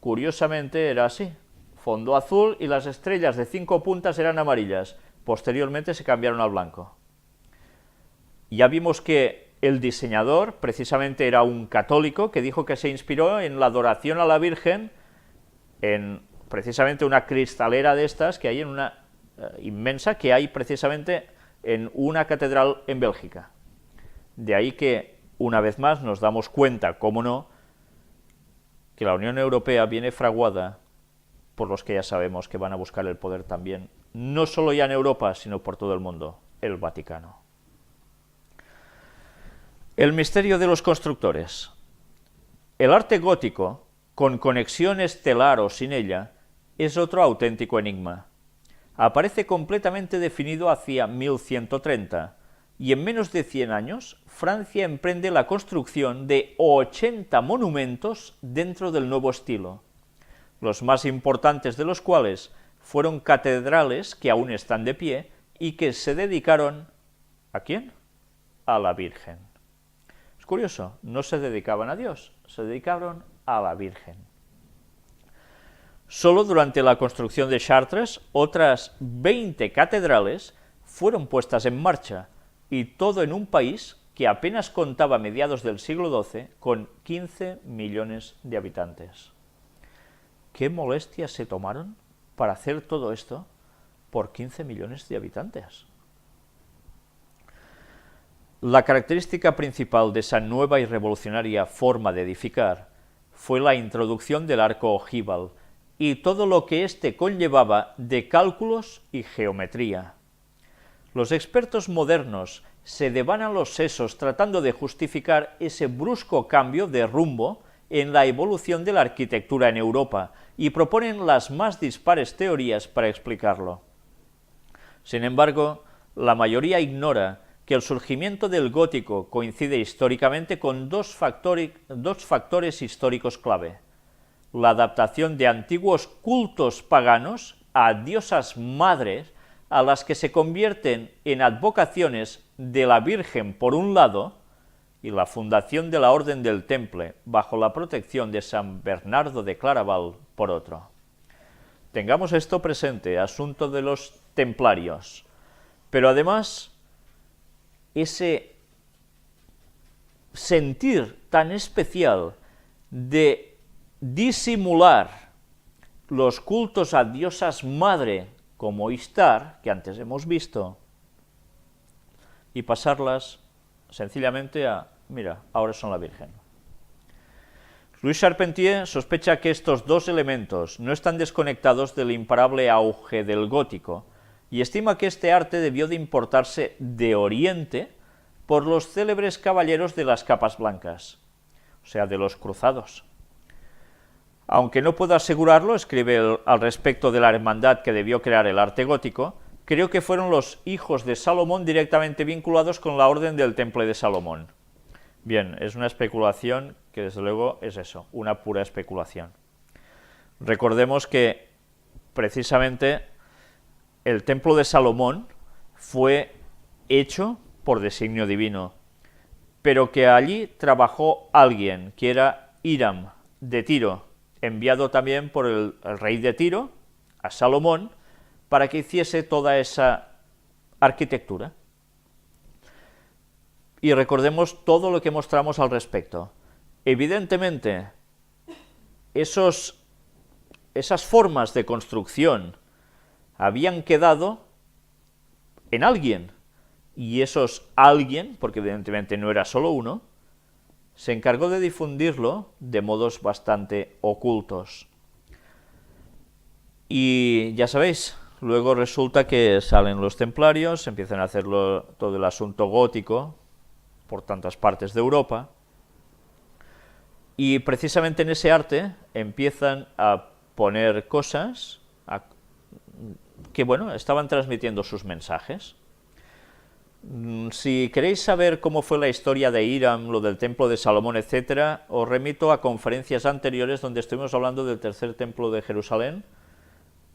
curiosamente, era así: fondo azul y las estrellas de 5 puntas eran amarillas. Posteriormente se cambiaron al blanco. Ya vimos que el diseñador precisamente era un católico que dijo que se inspiró en la adoración a la Virgen en precisamente una cristalera de estas que hay en una inmensa, que hay precisamente en una catedral en Bélgica. De ahí que, una vez más, nos damos cuenta, cómo no, que la Unión Europea viene fraguada por los que ya sabemos que van a buscar el poder también, no solo ya en Europa, sino por todo el mundo, el Vaticano. El misterio de los constructores. El arte gótico, con conexión estelar o sin ella, es otro auténtico enigma. Aparece completamente definido hacia 1130, y en menos de 100 años, Francia emprende la construcción de 80 monumentos dentro del nuevo estilo, los más importantes de los cuales fueron catedrales que aún están de pie y que se dedicaron, ¿a quién? A la Virgen. Es curioso, no se dedicaban a Dios, se dedicaron a la Virgen. Solo durante la construcción de Chartres, otras 20 catedrales fueron puestas en marcha, y todo en un país que apenas contaba a mediados del siglo XII con 15 millones de habitantes. ¿Qué molestias se tomaron para hacer todo esto por 15 millones de habitantes? La característica principal de esa nueva y revolucionaria forma de edificar fue la introducción del arco ojival y todo lo que éste conllevaba de cálculos y geometría. Los expertos modernos se devanan los sesos tratando de justificar ese brusco cambio de rumbo en la evolución de la arquitectura en Europa y proponen las más dispares teorías para explicarlo. Sin embargo, la mayoría ignora que el surgimiento del gótico coincide históricamente con dos factores históricos clave: la adaptación de antiguos cultos paganos a diosas madres, a las que se convierten en advocaciones de la Virgen por un lado, y la fundación de la Orden del Temple bajo la protección de San Bernardo de Claraval por otro. Tengamos esto presente, asunto de los templarios, pero además ese sentir tan especial de disimular los cultos a diosas madre como Istar, que antes hemos visto, y pasarlas sencillamente a, mira, ahora son la Virgen. Louis Charpentier sospecha que estos dos elementos no están desconectados del imparable auge del gótico, y estima que este arte debió de importarse de Oriente por los célebres caballeros de las capas blancas, o sea, de los cruzados. Aunque no puedo asegurarlo, escribe al respecto de la hermandad que debió crear el arte gótico, creo que fueron los hijos de Salomón directamente vinculados con la orden del Temple de Salomón. Bien, es una especulación que desde luego es eso, una pura especulación. Recordemos que precisamente el Templo de Salomón fue hecho por designio divino, pero que allí trabajó alguien que era Hiram de Tiro, enviado también por el rey de Tiro a Salomón para que hiciese toda esa arquitectura. Y recordemos todo lo que mostramos al respecto. Evidentemente, esas formas de construcción habían quedado en alguien, y esos alguien, porque evidentemente no era solo uno, se encargó de difundirlo de modos bastante ocultos. Y ya sabéis, luego resulta que salen los templarios, empiezan a hacerlo todo el asunto gótico por tantas partes de Europa, y precisamente en ese arte empiezan a poner cosas que, bueno, estaban transmitiendo sus mensajes. Si queréis saber cómo fue la historia de Hiram, lo del templo de Salomón, etc., os remito a conferencias anteriores donde estuvimos hablando del tercer templo de Jerusalén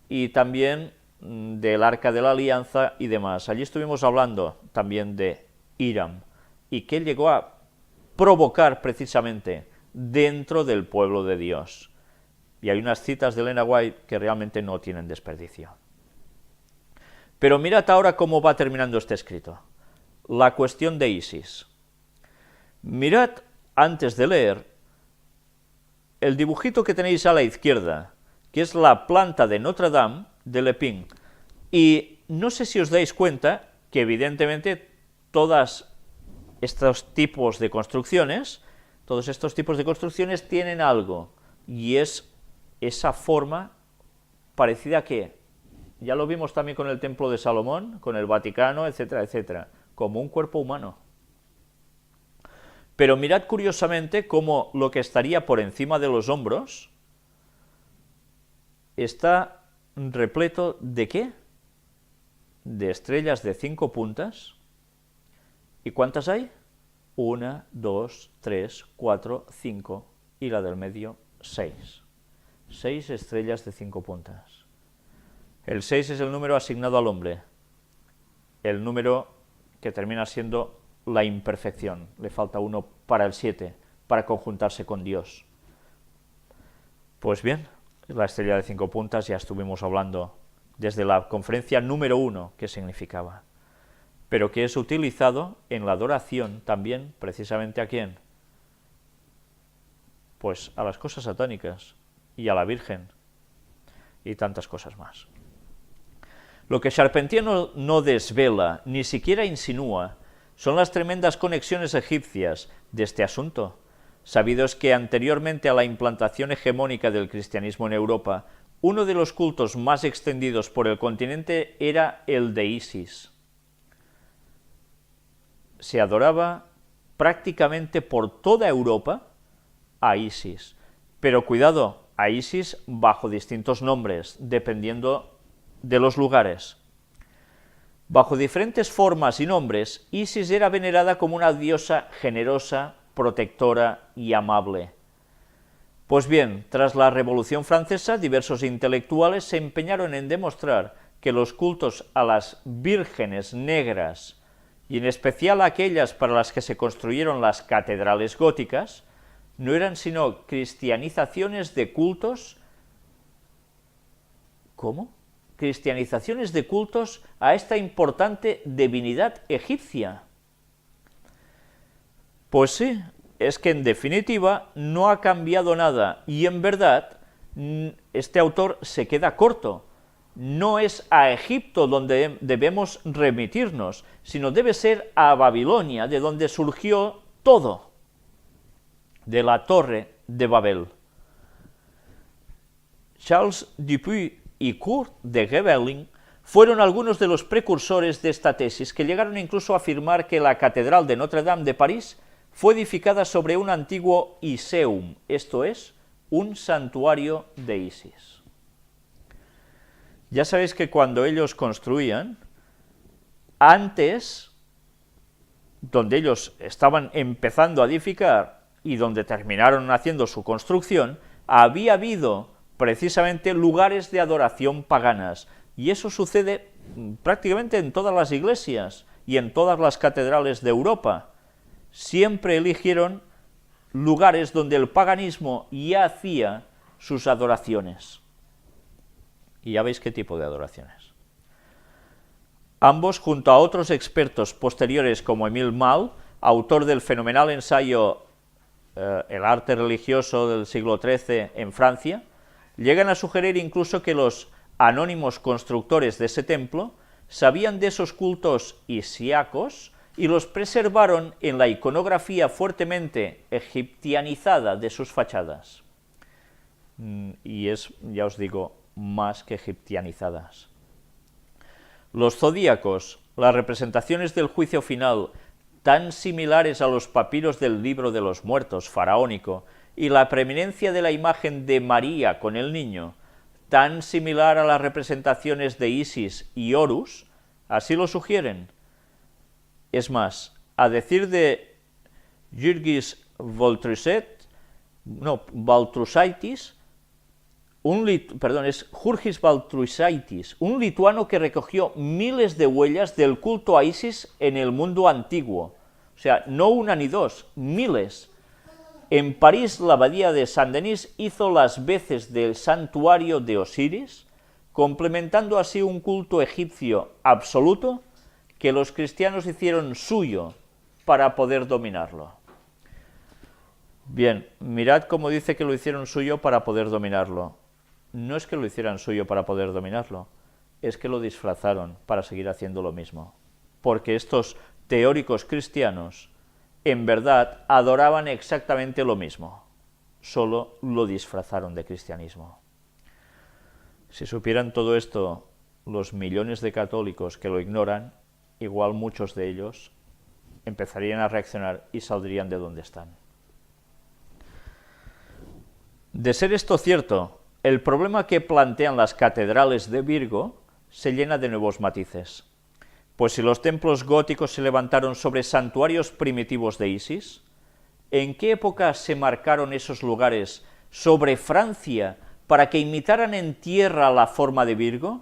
y también del Arca de la Alianza y demás. Allí estuvimos hablando también de Hiram y que él llegó a provocar precisamente dentro del pueblo de Dios. Y hay unas citas de Elena White que realmente no tienen desperdicio. Pero mirad ahora cómo va terminando este escrito. La cuestión de Isis. Mirad, antes de leer, el dibujito que tenéis a la izquierda, que es la planta de Notre Dame de Lepin. Y no sé si os dais cuenta que evidentemente todos estos tipos de construcciones tienen algo, y es esa forma parecida a que, ya lo vimos también con el Templo de Salomón, con el Vaticano, etcétera, etcétera, como un cuerpo humano. Pero mirad curiosamente cómo lo que estaría por encima de los hombros está repleto ¿de qué? De estrellas de 5 puntas. ¿Y cuántas hay? 1, 2, 3, 4, 5, y la del medio 6. 6 estrellas de 5 puntas. El 6 es el número asignado al hombre, el número que termina siendo la imperfección. Le falta uno para el 7, para conjuntarse con Dios. Pues bien, la estrella de 5 puntas ya estuvimos hablando desde la conferencia número 1 qué significaba, pero que es utilizado en la adoración también, precisamente ¿a quién? Pues a las cosas satánicas y a la Virgen y tantas cosas más. Lo que Charpentier no desvela, ni siquiera insinúa, son las tremendas conexiones egipcias de este asunto. Sabido es que anteriormente a la implantación hegemónica del cristianismo en Europa, uno de los cultos más extendidos por el continente era el de Isis. Se adoraba prácticamente por toda Europa a Isis, pero cuidado, a Isis bajo distintos nombres, dependiendo de los lugares. Bajo diferentes formas y nombres, Isis era venerada como una diosa generosa, protectora y amable. Pues bien, tras la Revolución Francesa, diversos intelectuales se empeñaron en demostrar que los cultos a las vírgenes negras, y en especial aquellas para las que se construyeron las catedrales góticas, no eran sino cristianizaciones de cultos. ¿Cómo? Cristianizaciones de cultos a esta importante divinidad egipcia. Pues sí, es que en definitiva no ha cambiado nada, y en verdad este autor se queda corto. No es a Egipto donde debemos remitirnos, sino debe ser a Babilonia, de donde surgió todo, de la Torre de Babel. Charles Dupuy y Kurt de Gevelin fueron algunos de los precursores de esta tesis, que llegaron incluso a afirmar que la Catedral de Notre-Dame de París fue edificada sobre un antiguo Iseum, esto es, un santuario de Isis. Ya sabéis que cuando ellos construían, antes, donde ellos estaban empezando a edificar y donde terminaron haciendo su construcción, había habido precisamente lugares de adoración paganas, y eso sucede prácticamente en todas las iglesias y en todas las catedrales de Europa. Siempre eligieron lugares donde el paganismo ya hacía sus adoraciones. Y ya veis qué tipo de adoraciones. Ambos, junto a otros expertos posteriores como Émile Malle, autor del fenomenal ensayo El arte religioso del siglo XIII en Francia, llegan a sugerir incluso que los anónimos constructores de ese templo sabían de esos cultos isíacos y los preservaron en la iconografía fuertemente egiptianizada de sus fachadas. Y es, ya os digo, más que egiptianizadas. Los zodíacos, las representaciones del juicio final, tan similares a los papiros del libro de los muertos faraónico, y la preeminencia de la imagen de María con el niño, tan similar a las representaciones de Isis y Horus, así lo sugieren. Es más, a decir de Jurgis Baltrusaitis, Jurgis Baltrusaitis, un lituano que recogió miles de huellas del culto a Isis en el mundo antiguo. O sea, no una ni dos, miles. En París, la abadía de Saint-Denis hizo las veces del santuario de Osiris, complementando así un culto egipcio absoluto que los cristianos hicieron suyo para poder dominarlo. Bien, mirad cómo dice que lo hicieron suyo para poder dominarlo. No es que lo hicieran suyo para poder dominarlo, es que lo disfrazaron para seguir haciendo lo mismo. Porque estos teóricos cristianos, en verdad, adoraban exactamente lo mismo, solo lo disfrazaron de cristianismo. Si supieran todo esto los millones de católicos que lo ignoran, igual muchos de ellos empezarían a reaccionar y saldrían de donde están. De ser esto cierto, el problema que plantean las catedrales de Virgo se llena de nuevos matices. Pues si los templos góticos se levantaron sobre santuarios primitivos de Isis, ¿en qué época se marcaron esos lugares sobre Francia para que imitaran en tierra la forma de Virgo?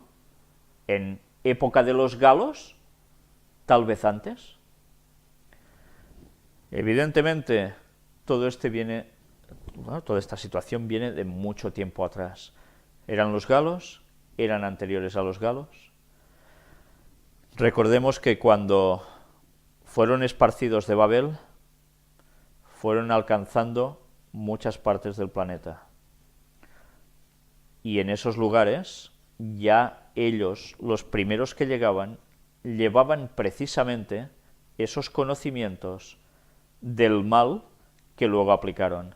¿En época de los galos? ¿Tal vez antes? Evidentemente, toda esta situación viene de mucho tiempo atrás. ¿Eran los galos? ¿Eran anteriores a los galos? Recordemos que cuando fueron esparcidos de Babel, fueron alcanzando muchas partes del planeta. Y en esos lugares, ya ellos, los primeros que llegaban, llevaban precisamente esos conocimientos del mal que luego aplicaron.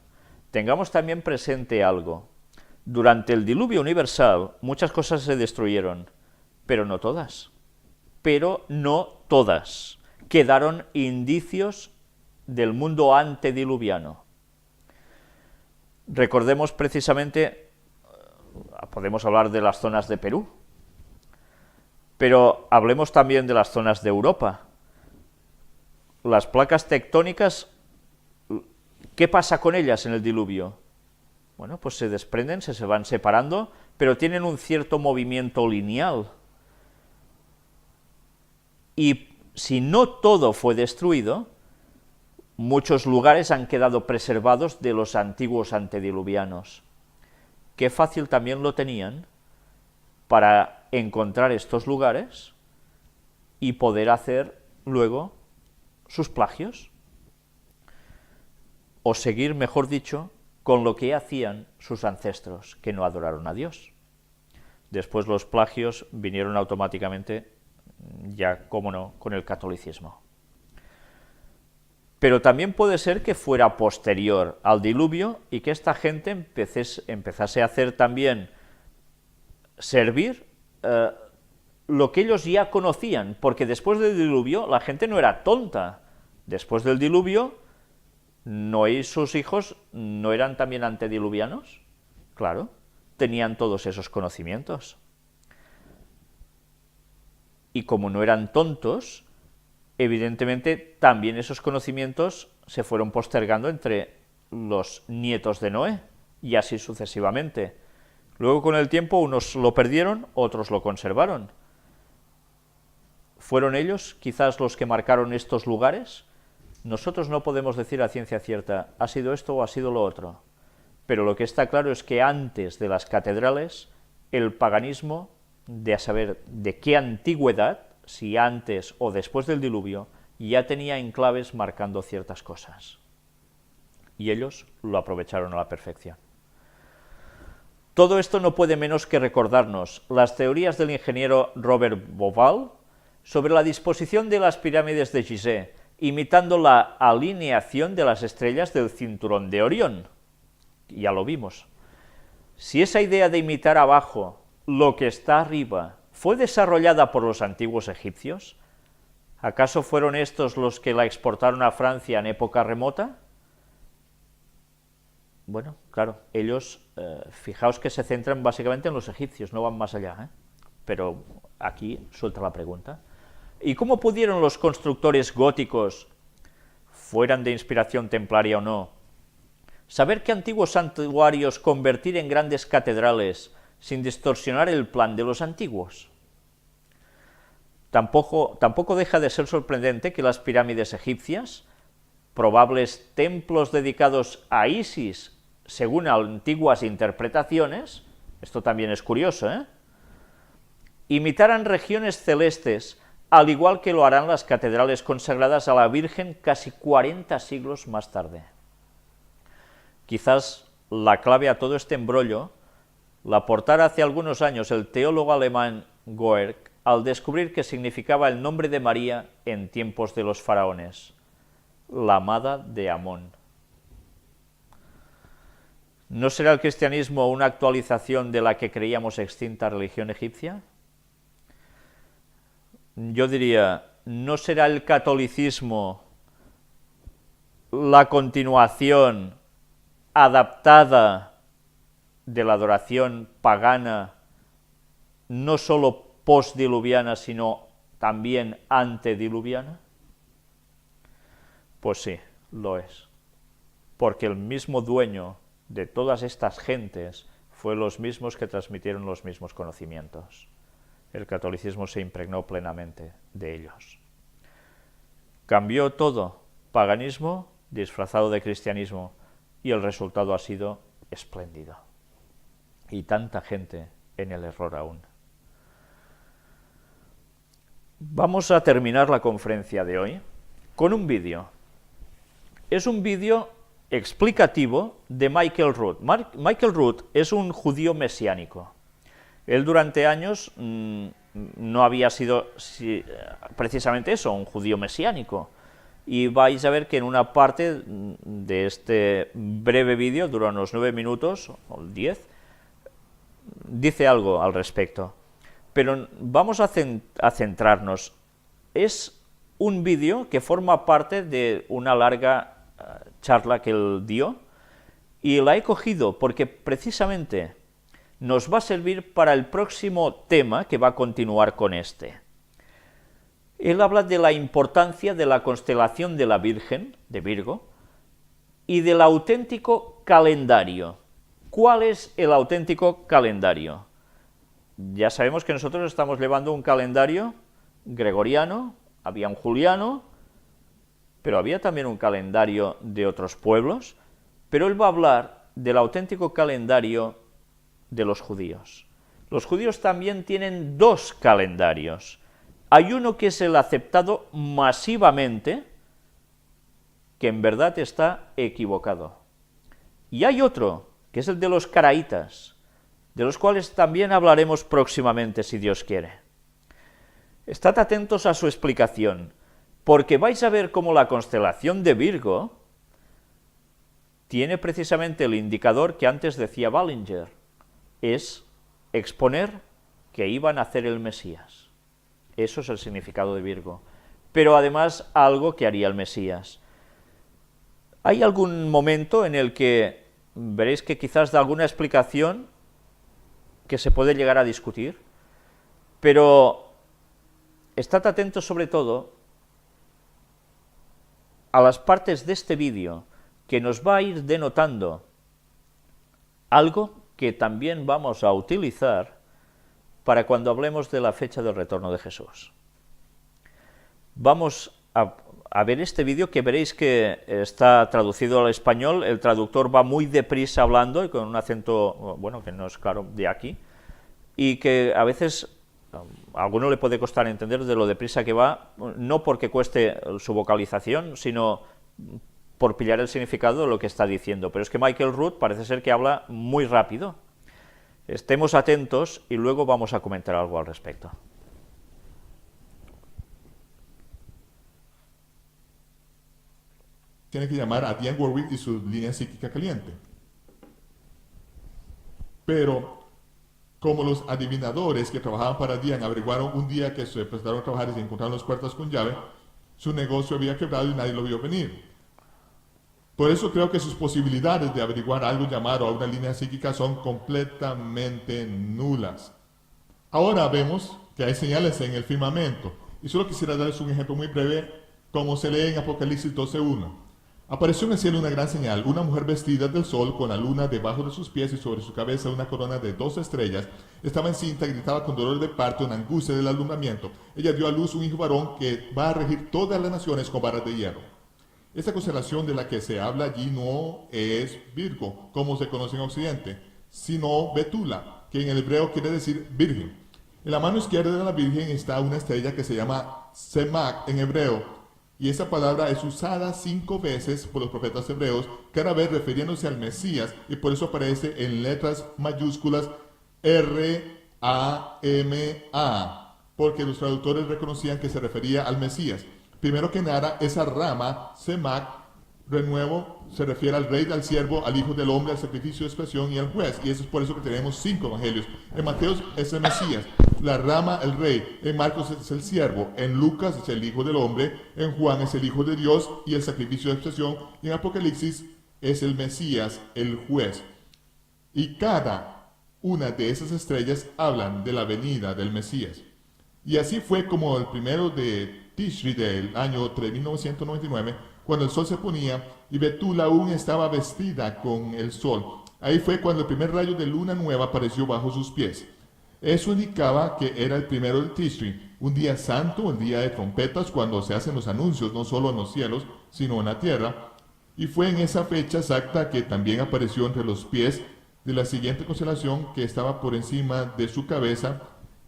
Tengamos también presente algo. Durante el diluvio universal, muchas cosas se destruyeron, pero no todas. Quedaron indicios del mundo antediluviano. Recordemos precisamente, podemos hablar de las zonas de Perú, pero hablemos también de las zonas de Europa. Las placas tectónicas, ¿qué pasa con ellas en el diluvio? Bueno, pues se desprenden, se van separando, pero tienen un cierto movimiento lineal. Y si no todo fue destruido, muchos lugares han quedado preservados de los antiguos antediluvianos. Qué fácil también lo tenían para encontrar estos lugares y poder hacer luego sus plagios, o seguir, mejor dicho, con lo que hacían sus ancestros, que no adoraron a Dios. Después los plagios vinieron automáticamente, ya, cómo no, con el catolicismo. Pero también puede ser que fuera posterior al diluvio y que esta gente empezase a hacer también servir lo que ellos ya conocían, porque después del diluvio la gente no era tonta. Después del diluvio, Noé y sus hijos no eran también antediluvianos. Claro, tenían todos esos conocimientos. Y como no eran tontos, evidentemente también esos conocimientos se fueron postergando entre los nietos de Noé, y así sucesivamente. Luego con el tiempo unos lo perdieron, otros lo conservaron. ¿Fueron ellos quizás los que marcaron estos lugares? Nosotros no podemos decir a ciencia cierta, ha sido esto o ha sido lo otro. Pero lo que está claro es que antes de las catedrales, el paganismo, de a saber de qué antigüedad, si antes o después del diluvio, ya tenía enclaves marcando ciertas cosas. Y ellos lo aprovecharon a la perfección. Todo esto no puede menos que recordarnos las teorías del ingeniero Robert Bauval sobre la disposición de las pirámides de Gizeh, imitando la alineación de las estrellas del cinturón de Orión. Ya lo vimos. Si esa idea de imitar abajo lo que está arriba fue desarrollada por los antiguos egipcios, ¿acaso fueron estos los que la exportaron a Francia en época remota? Bueno, claro, ellos, fijaos que se centran básicamente en los egipcios, no van más allá, pero aquí suelta la pregunta. ¿Y cómo pudieron los constructores góticos, fueran de inspiración templaria o no, saber qué antiguos santuarios convertir en grandes catedrales sin distorsionar el plan de los antiguos? Tampoco deja de ser sorprendente que las pirámides egipcias, probables templos dedicados a Isis, según antiguas interpretaciones, esto también es curioso, imitaran regiones celestes, al igual que lo harán las catedrales consagradas a la Virgen casi 40 siglos más tarde. Quizás la clave a todo este embrollo la aportara hace algunos años el teólogo alemán Goerck al descubrir que significaba el nombre de María en tiempos de los faraones, la amada de Amón. ¿No será el cristianismo una actualización de la que creíamos extinta religión egipcia? Yo diría, ¿no será el catolicismo la continuación adaptada de la adoración pagana, no solo postdiluviana, sino también antediluviana? Pues sí, lo es, porque el mismo dueño de todas estas gentes fue los mismos que transmitieron los mismos conocimientos. El catolicismo se impregnó plenamente de ellos. Cambió todo, paganismo disfrazado de cristianismo, y el resultado ha sido espléndido. Y tanta gente en el error aún. Vamos a terminar la conferencia de hoy con un vídeo. Es un vídeo explicativo de Michael Rood. Michael Rood es un judío mesiánico. Él durante años no había sido precisamente eso, un judío mesiánico. Y vais a ver que en una parte de este breve vídeo, dura unos 9 minutos o 10, dice algo al respecto. Pero vamos a centrarnos. Es un vídeo que forma parte de una larga charla que él dio, y la he cogido porque precisamente nos va a servir para el próximo tema que va a continuar con este. Él habla de la importancia de la constelación de la Virgen, de Virgo, y del auténtico calendario. ¿Cuál es el auténtico calendario? Ya sabemos que nosotros estamos llevando un calendario gregoriano, había un juliano, pero había también un calendario de otros pueblos, pero él va a hablar del auténtico calendario de los judíos. Los judíos también tienen dos calendarios. Hay uno que es el aceptado masivamente, que en verdad está equivocado. Y hay otro, que es el de los caraítas, de los cuales también hablaremos próximamente, si Dios quiere. Estad atentos a su explicación, porque vais a ver cómo la constelación de Virgo tiene precisamente el indicador que antes decía Ballinger, es exponer que iba a nacer el Mesías. Eso es el significado de Virgo. Pero además algo que haría el Mesías. ¿Hay algún momento en el que veréis que quizás da alguna explicación que se puede llegar a discutir? Pero estad atentos sobre todo a las partes de este vídeo que nos va a ir denotando algo que también vamos a utilizar para cuando hablemos de la fecha del retorno de Jesús. Vamos a ver este vídeo, que veréis que está traducido al español. El traductor va muy deprisa hablando y con un acento, bueno, que no es claro de aquí, y que a veces a alguno le puede costar entender de lo deprisa que va, no porque cueste su vocalización, sino por pillar el significado de lo que está diciendo. Pero es que Michael Rood parece ser que habla muy rápido. Estemos atentos y luego vamos a comentar algo al respecto. Tiene que llamar a Dionne Warwick y su línea psíquica caliente. Pero como los adivinadores que trabajaban para Dionne averiguaron un día que se prestaron a trabajar y se encontraron las puertas con llave, su negocio había quebrado y nadie lo vio venir. Por eso creo que sus posibilidades de averiguar algo llamado a una línea psíquica son completamente nulas. Ahora vemos que hay señales en el firmamento, y solo quisiera darles un ejemplo muy breve, como se lee en Apocalipsis 12:1. Apareció en el cielo una gran señal, una mujer vestida del sol, con la luna debajo de sus pies y sobre su cabeza una corona de 12 estrellas. Estaba encinta, gritaba con dolor de parto, en angustia del alumbramiento. Ella dio a luz un hijo varón que va a regir todas las naciones con varas de hierro. Esta constelación de la que se habla allí no es Virgo, como se conoce en Occidente, sino Betula, que en el hebreo quiere decir virgen. En la mano izquierda de la Virgen está una estrella que se llama Semak en hebreo, y esa palabra es usada 5 veces por los profetas hebreos, cada vez refiriéndose al Mesías, y por eso aparece en letras mayúsculas R-A-M-A, porque los traductores reconocían que se refería al Mesías. Primero que nada, esa rama, Semak, de nuevo, se refiere al rey, al siervo, al hijo del hombre, al sacrificio de expiación y al juez. Y eso es por eso que tenemos 5 evangelios. En Mateo es el Mesías, la rama, el rey. En Marcos es el siervo. En Lucas es el hijo del hombre. En Juan es el hijo de Dios y el sacrificio de expiación. Y en Apocalipsis es el Mesías, el juez. Y cada una de esas estrellas hablan de la venida del Mesías. Y así fue como el primero de Tishri del año 3999, cuando el sol se ponía y Betula aún estaba vestida con el sol. Ahí fue cuando el primer rayo de luna nueva apareció bajo sus pies. Eso indicaba que era el primero de Tishri, un día santo, el día de trompetas, cuando se hacen los anuncios no solo en los cielos, sino en la tierra. Y fue en esa fecha exacta que también apareció entre los pies de la siguiente constelación que estaba por encima de su cabeza,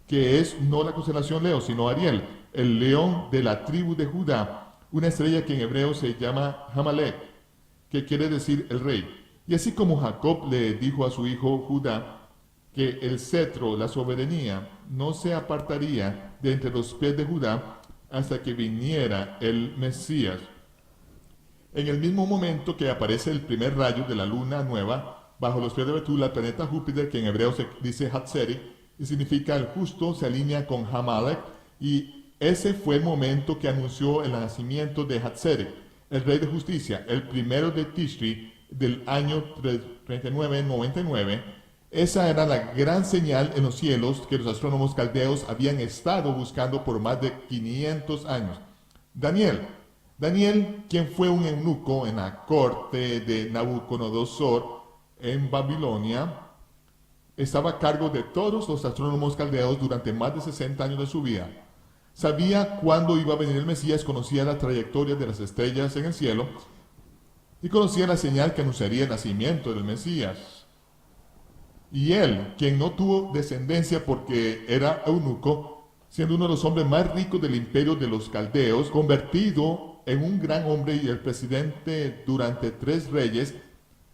que es no la constelación Leo, sino Ariel, el león de la tribu de Judá, una estrella que en hebreo se llama Hamalek, que quiere decir el rey. Y así como Jacob le dijo a su hijo Judá que el cetro, la soberanía, no se apartaría de entre los pies de Judá hasta que viniera el Mesías. En el mismo momento que aparece el primer rayo de la luna nueva, bajo los pies de Betula, el planeta Júpiter, que en hebreo se dice Hatzeri, y significa el justo, se alinea con Hamalek, y ese fue el momento que anunció el nacimiento de Hatzeri, el rey de justicia, el primero de Tishri del año 3999. Esa era la gran señal en los cielos que los astrónomos caldeos habían estado buscando por más de 500 años. Daniel, quien fue un eunuco en la corte de Nabucodonosor en Babilonia, estaba a cargo de todos los astrónomos caldeos durante más de 60 años de su vida. Sabía cuándo iba a venir el Mesías, conocía la trayectoria de las estrellas en el cielo y conocía la señal que anunciaría el nacimiento del Mesías. Y él, quien no tuvo descendencia porque era eunuco, siendo uno de los hombres más ricos del imperio de los caldeos, convertido en un gran hombre y el presidente durante 3 reyes,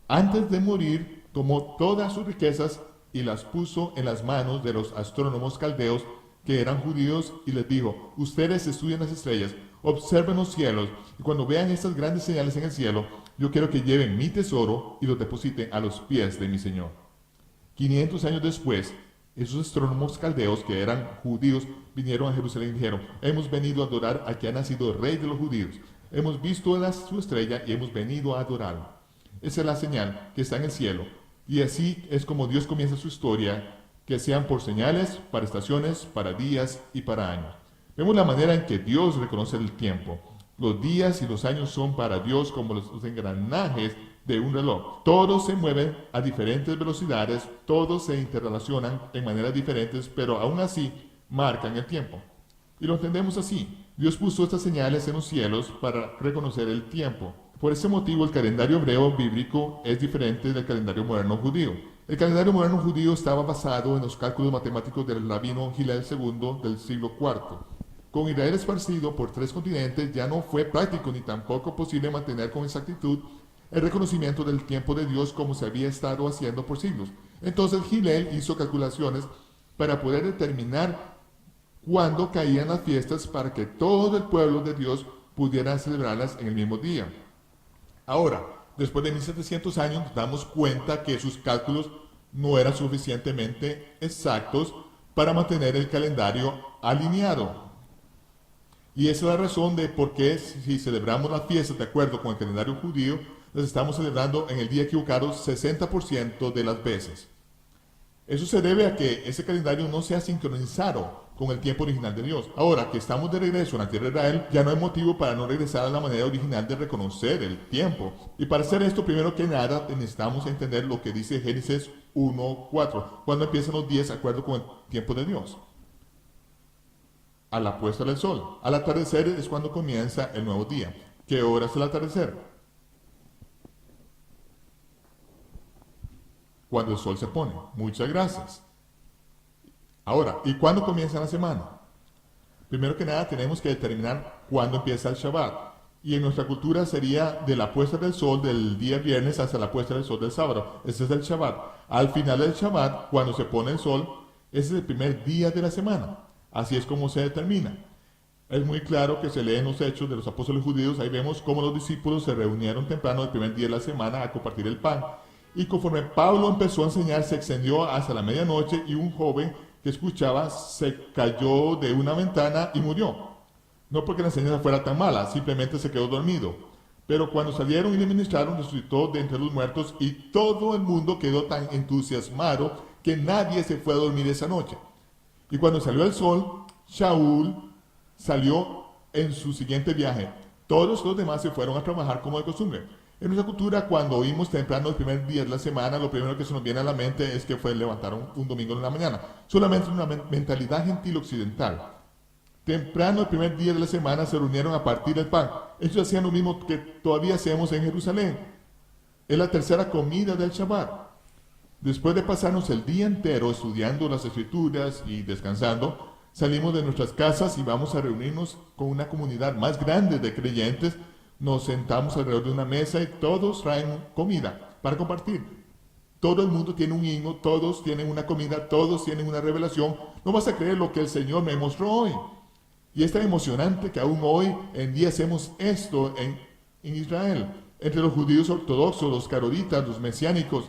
antes de morir tomó todas sus riquezas y las puso en las manos de los astrónomos caldeos que eran judíos y les dijo: ustedes estudian las estrellas, observen los cielos, y cuando vean estas grandes señales en el cielo, yo quiero que lleven mi tesoro y lo depositen a los pies de mi Señor. 500 años después, Esos astrónomos caldeos que eran judíos vinieron a Jerusalén y dijeron, hemos venido a adorar a quien ha nacido el rey de los judíos. Hemos visto su estrella y hemos venido a adorarlo. Esa es la señal que está en el cielo. Y así es como Dios comienza su historia, que sean por señales, para estaciones, para días y para años. Vemos la manera en que Dios reconoce el tiempo. Los días y los años son para Dios como los engranajes de un reloj. Todos se mueven a diferentes velocidades, todos se interrelacionan en maneras diferentes, pero aún así marcan el tiempo. Y lo entendemos así. Dios puso estas señales en los cielos para reconocer el tiempo. Por ese motivo, el calendario hebreo bíblico es diferente del calendario moderno judío. El calendario moderno judío estaba basado en los cálculos matemáticos del rabino Hillel II del siglo IV. Con Israel esparcido por 3 continentes, ya no fue práctico ni tampoco posible mantener con exactitud el reconocimiento del tiempo de Dios como se había estado haciendo por siglos. Entonces Hillel hizo calculaciones para poder determinar cuándo caían las fiestas para que todo el pueblo de Dios pudiera celebrarlas en el mismo día. Ahora, después de 1700 años, nos damos cuenta que sus cálculos no eran suficientemente exactos para mantener el calendario alineado. Y esa es la razón de por qué si celebramos las fiestas de acuerdo con el calendario judío, las estamos celebrando en el día equivocado 60% de las veces. Eso se debe a que ese calendario no se ha sincronizado con el tiempo original de Dios. Ahora que estamos de regreso en la tierra de Israel, ya no hay motivo para no regresar a la manera original de reconocer el tiempo. Y para hacer esto, primero que nada, necesitamos entender lo que dice Génesis 1:4, cuando empiezan los días de acuerdo con el tiempo de Dios. A la puesta del sol. Al atardecer es cuando comienza el nuevo día. ¿Qué hora es el atardecer? Cuando el sol se pone. Muchas gracias. Ahora, ¿y cuándo comienza la semana? Primero que nada tenemos que determinar cuándo empieza el Shabbat. Y en nuestra cultura sería de la puesta del sol del día viernes hasta la puesta del sol del sábado. Ese es el Shabbat. Al final del Shabbat, cuando se pone el sol, ese es el primer día de la semana. Así es como se determina. Es muy claro que se lee en los Hechos de los Apóstoles Judíos. Ahí vemos cómo los discípulos se reunieron temprano el primer día de la semana a compartir el pan. Y conforme Pablo empezó a enseñar, se extendió hasta la medianoche y un joven que escuchaba se cayó de una ventana y murió. No porque la enseñanza fuera tan mala, simplemente se quedó dormido. Pero cuando salieron y le ministraron, resucitó de entre los muertos y todo el mundo quedó tan entusiasmado que nadie se fue a dormir esa noche. Y cuando salió el sol, Shaul salió en su siguiente viaje. Todos los demás se fueron a trabajar como de costumbre. En nuestra cultura, cuando oímos temprano el primer día de la semana, lo primero que se nos viene a la mente es que fue levantar un domingo en la mañana. Solamente una mentalidad gentil occidental. Temprano el primer día de la semana se reunieron a partir del pan. Ellos hacían lo mismo que todavía hacemos en Jerusalén. Es la tercera comida del Shabbat. Después de pasarnos el día entero estudiando las escrituras y descansando, salimos de nuestras casas y vamos a reunirnos con una comunidad más grande de creyentes. Nos sentamos alrededor de una mesa y todos traen comida para compartir. Todo el mundo tiene un himno, todos tienen una comida, todos tienen una revelación. No vas a creer lo que el Señor me mostró hoy. Y es tan emocionante que aún hoy en día hacemos esto en Israel. Entre los judíos ortodoxos, los carolitas, los mesiánicos,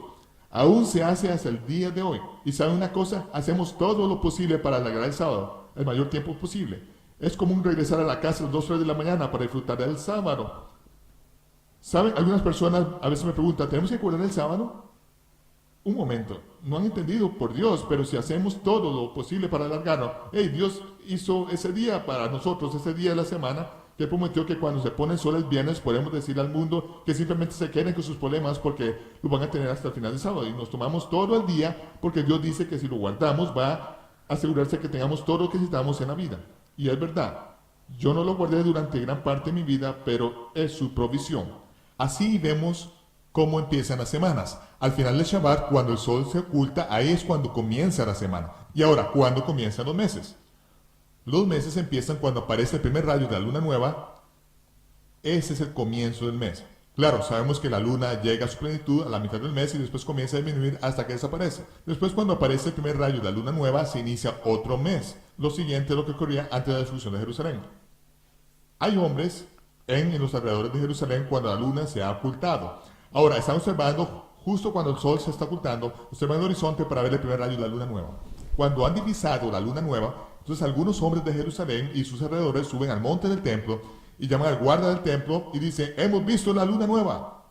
aún se hace hasta el día de hoy. Y ¿saben una cosa? Hacemos todo lo posible para alargar el sábado, el mayor tiempo posible. Es común regresar a la casa a las 2 o 3 de la mañana para disfrutar del sábado. ¿Saben? Algunas personas a veces me preguntan, ¿tenemos que guardar el sábado? Un momento, no han entendido por Dios, pero si hacemos todo lo posible para alargarlo, Dios hizo ese día para nosotros, ese día de la semana, que prometió que cuando se pone el sol el viernes podemos decir al mundo que simplemente se queden con sus problemas porque lo van a tener hasta el final del sábado. Y nos tomamos todo el día porque Dios dice que si lo guardamos va a asegurarse que tengamos todo lo que necesitamos en la vida. Y es verdad, yo no lo guardé durante gran parte de mi vida, pero es su provisión. Así vemos cómo empiezan las semanas. Al final del Shabbat, cuando el sol se oculta, ahí es cuando comienza la semana. Y ahora, ¿cuándo comienzan los meses? Los meses empiezan cuando aparece el primer rayo de la luna nueva. Ese es el comienzo del mes. Claro, sabemos que la luna llega a su plenitud a la mitad del mes y después comienza a disminuir hasta que desaparece. Después, cuando aparece el primer rayo de la luna nueva, se inicia otro mes. Lo siguiente es lo que ocurría antes de la destrucción de Jerusalén. Hay hombres en los alrededores de Jerusalén cuando la luna se ha ocultado. Ahora, están observando, justo cuando el sol se está ocultando, observan el horizonte para ver el primer rayo de la luna nueva. cuando han divisado la luna nueva, entonces algunos hombres de Jerusalén y sus alrededores suben al monte del templo y llaman al guarda del templo y dicen, hemos visto la luna nueva.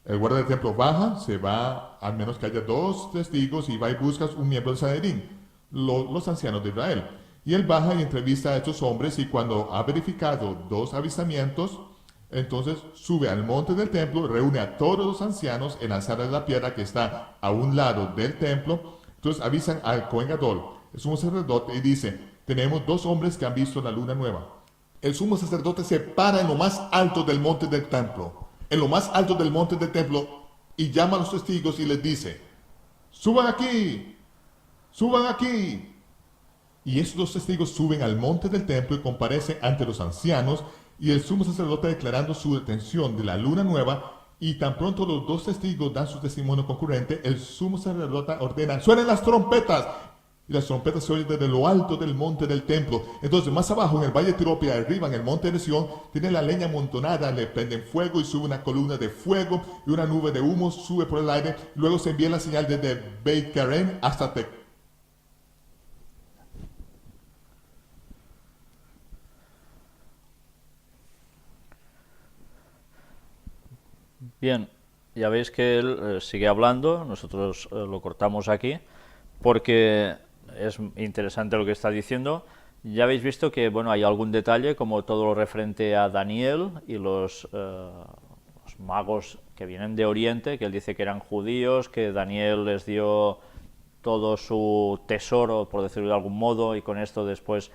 El guarda del templo baja, se va, al menos que haya 2 testigos, y va y busca un miembro del Sanedrín, los ancianos de Israel. Y él baja y entrevista a estos hombres, y cuando ha verificado 2 avistamientos, entonces sube al monte del templo, reúne a todos los ancianos en la sala de la piedra que está a un lado del templo. Entonces avisan al Cohen Gadol, el sumo sacerdote, y dice, tenemos 2 hombres que han visto la luna nueva. El sumo sacerdote se para en lo más alto del monte del templo, en lo más alto del monte del templo, y llama a los testigos y les dice, suban aquí, suban aquí. Y esos 2 testigos suben al monte del templo y comparecen ante los ancianos y el sumo sacerdote declarando su detención de la luna nueva, y tan pronto los 2 testigos dan su testimonio concurrente, el sumo sacerdote ordena, suenen las trompetas, y las trompetas se oyen desde lo alto del monte del templo. Entonces más abajo en el valle de Etiopía, arriba en el monte de Sión, tienen la leña amontonada, le prenden fuego y sube una columna de fuego y una nube de humo sube por el aire, luego se envía la señal desde Beit Karen hasta Tec. Bien, ya veis que él sigue hablando, nosotros lo cortamos aquí, porque es interesante lo que está diciendo. Ya habéis visto que bueno, hay algún detalle, como todo lo referente a Daniel y los magos que vienen de Oriente, que él dice que eran judíos, que Daniel les dio todo su tesoro, por decirlo de algún modo, y con esto después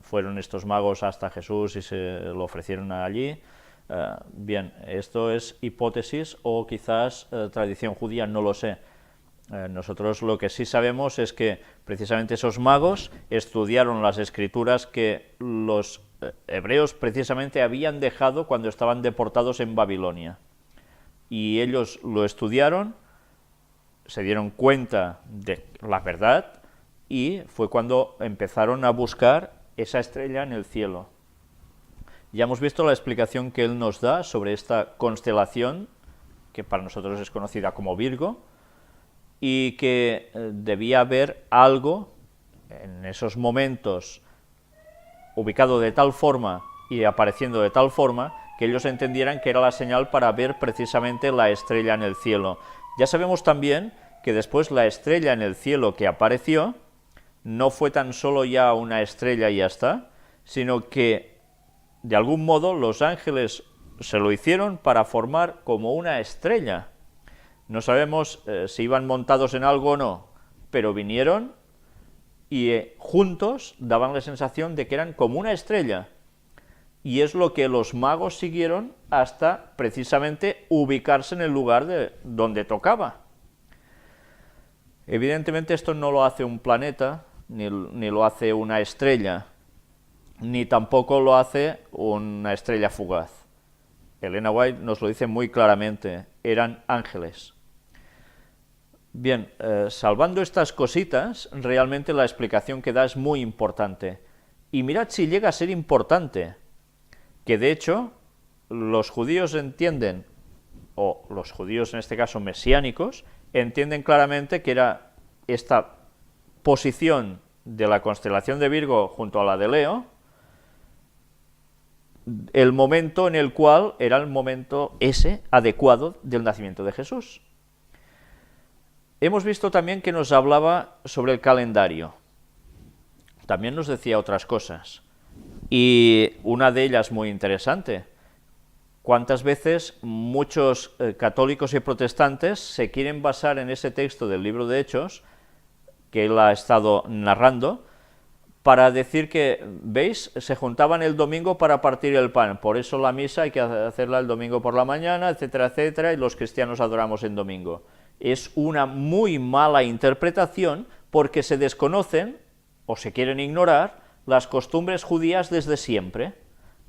fueron estos magos hasta Jesús y se lo ofrecieron allí. Bien, esto es hipótesis o quizás tradición judía, no lo sé. Nosotros lo que sí sabemos es que precisamente esos magos estudiaron las escrituras que los hebreos precisamente habían dejado cuando estaban deportados en Babilonia. Y ellos lo estudiaron, se dieron cuenta de la verdad y fue cuando empezaron a buscar esa estrella en el cielo. Ya hemos visto la explicación que él nos da sobre esta constelación, que para nosotros es conocida como Virgo, y que debía haber algo en esos momentos ubicado de tal forma y apareciendo de tal forma que ellos entendieran que era la señal para ver precisamente la estrella en el cielo. Ya sabemos también que después la estrella en el cielo que apareció no fue tan solo ya una estrella y ya está, sino que de algún modo los ángeles se lo hicieron para formar como una estrella. No sabemos si iban montados en algo o no, pero vinieron y juntos daban la sensación de que eran como una estrella. Y es lo que los magos siguieron hasta precisamente ubicarse en el lugar donde tocaba. Evidentemente esto no lo hace un planeta, ni lo hace una estrella, ni tampoco lo hace una estrella fugaz. Elena White nos lo dice muy claramente, eran ángeles. Bien, salvando estas cositas, realmente la explicación que da es muy importante. Y mirad si llega a ser importante, que de hecho los judíos entienden, o los judíos en este caso mesiánicos, entienden claramente que era esta posición de la constelación de Virgo junto a la de Leo, el momento en el cual era el momento ese adecuado del nacimiento de Jesús. Hemos visto también que nos hablaba sobre el calendario. También nos decía otras cosas. Y una de ellas muy interesante. ¿Cuántas veces muchos católicos y protestantes se quieren basar en ese texto del libro de Hechos, que él ha estado narrando, para decir que, ¿veis?, se juntaban el domingo para partir el pan, por eso la misa hay que hacerla el domingo por la mañana, etcétera, etcétera, y los cristianos adoramos en domingo. Es una muy mala interpretación porque se desconocen, o se quieren ignorar, las costumbres judías desde siempre.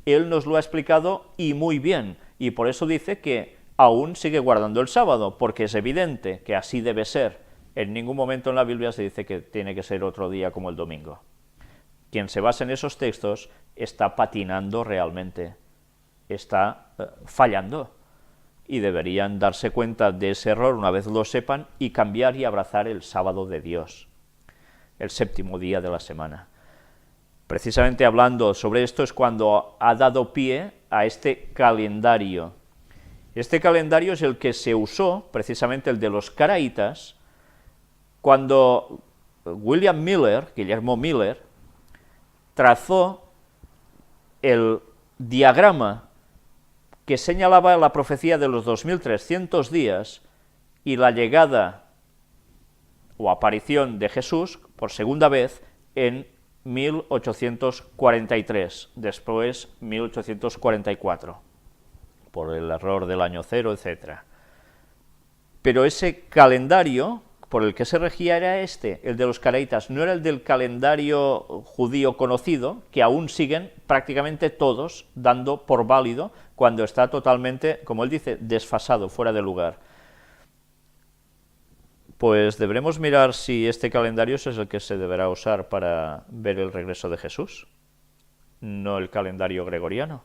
Él nos lo ha explicado y muy bien, y por eso dice que aún sigue guardando el sábado, porque es evidente que así debe ser. En ningún momento en la Biblia se dice que tiene que ser otro día como el domingo. Quien se basa en esos textos está patinando realmente, está fallando, y deberían darse cuenta de ese error una vez lo sepan y cambiar y abrazar el sábado de Dios. el séptimo día de la semana. Precisamente hablando sobre esto es cuando ha dado pie a este calendario. Este calendario es el que se usó, precisamente el de los caraítas, cuando Guillermo Miller, trazó el diagrama que señalaba la profecía de los 2300 días y la llegada o aparición de Jesús por segunda vez en 1843, después 1844, por el error del año cero, etc. Pero ese calendario por el que se regía era el de los caraítas, no era el del calendario judío conocido, que aún siguen prácticamente todos dando por válido cuando está totalmente, como él dice, desfasado, fuera de lugar. Pues deberemos mirar si este calendario es el que se deberá usar para ver el regreso de Jesús, no el calendario gregoriano.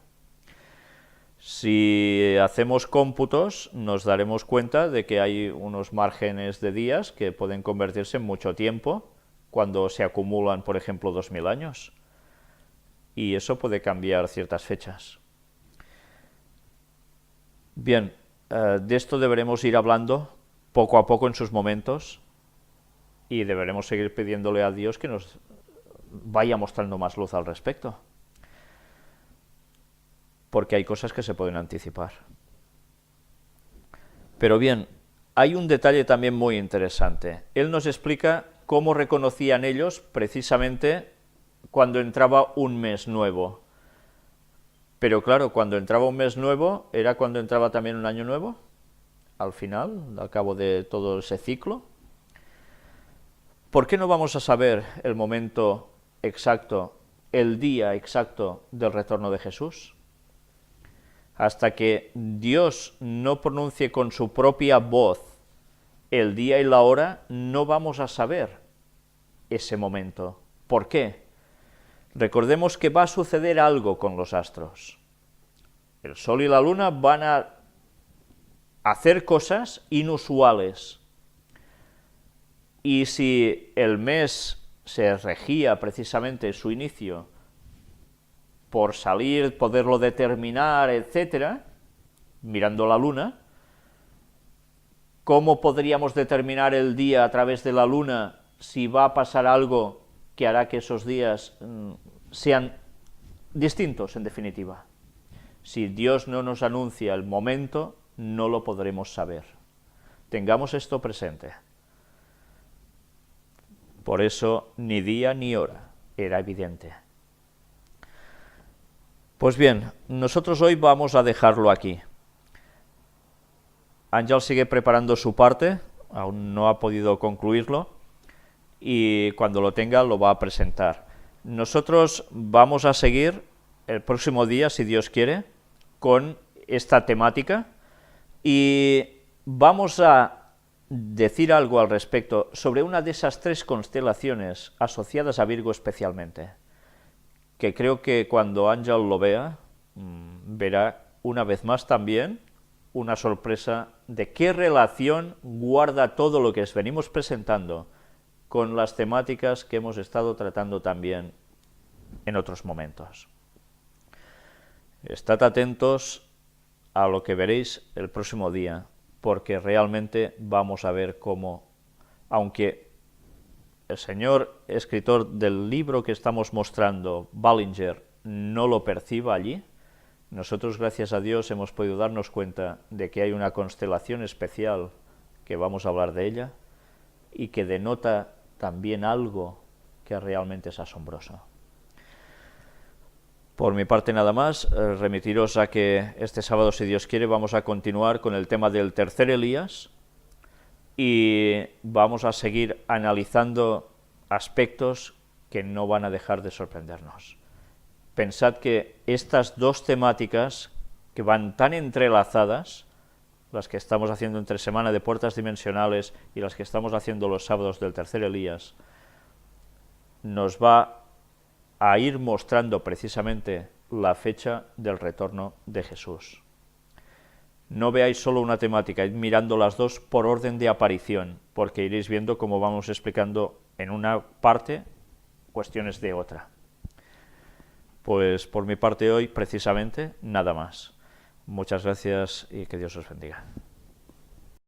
Si hacemos cómputos, nos daremos cuenta de que hay unos márgenes de días que pueden convertirse en mucho tiempo cuando se acumulan, por ejemplo, 2000 años. Y eso puede cambiar ciertas fechas. Bien, de esto deberemos ir hablando poco a poco en sus momentos y deberemos seguir pidiéndole a Dios que nos vaya mostrando más luz al respecto, porque hay cosas que se pueden anticipar. Pero bien, hay un detalle también muy interesante. Él nos explica cómo reconocían ellos precisamente cuando entraba un mes nuevo. Pero claro, cuando entraba un mes nuevo, ¿era cuando entraba también un año nuevo? Al final, al cabo de todo ese ciclo. ¿Por qué no vamos a saber el momento exacto, el día exacto del retorno de Jesús? Hasta que Dios no pronuncie con su propia voz el día y la hora, no vamos a saber ese momento. ¿Por qué? Recordemos que va a suceder algo con los astros. El Sol y la Luna van a hacer cosas inusuales. Y si el mes se regía precisamente su inicio por salir, poderlo determinar, etcétera, mirando la luna, ¿cómo podríamos determinar el día a través de la luna si va a pasar algo que hará que esos días sean distintos, en definitiva? Si Dios no nos anuncia el momento, no lo podremos saber. Tengamos esto presente. Por eso, ni día ni hora era evidente. Pues bien, nosotros hoy vamos a dejarlo aquí. Ángel sigue preparando su parte, aún no ha podido concluirlo, y cuando lo tenga lo va a presentar. Nosotros vamos a seguir el próximo día, si Dios quiere, con esta temática, y vamos a decir algo al respecto sobre una de esas 3 constelaciones asociadas a Virgo especialmente, que creo que cuando Ángel lo vea, verá una vez más también una sorpresa de qué relación guarda todo lo que venimos presentando con las temáticas que hemos estado tratando también en otros momentos. Estad atentos a lo que veréis el próximo día, porque realmente vamos a ver cómo, aunque el señor escritor del libro que estamos mostrando, Ballinger, no lo perciba allí, nosotros, gracias a Dios, hemos podido darnos cuenta de que hay una constelación especial, que vamos a hablar de ella, y que denota también algo que realmente es asombroso. Por mi parte nada más, remitiros a que este sábado, si Dios quiere, vamos a continuar con el tema del tercer Elías, y vamos a seguir analizando aspectos que no van a dejar de sorprendernos. Pensad que estas 2 temáticas, que van tan entrelazadas, las que estamos haciendo entre semana de puertas dimensionales y las que estamos haciendo los sábados del tercer Elías, nos va a ir mostrando precisamente la fecha del retorno de Jesús. No veáis solo una temática, id mirando las dos por orden de aparición, porque iréis viendo cómo vamos explicando en una parte cuestiones de otra. Pues por mi parte hoy, precisamente, nada más. Muchas gracias y que Dios os bendiga.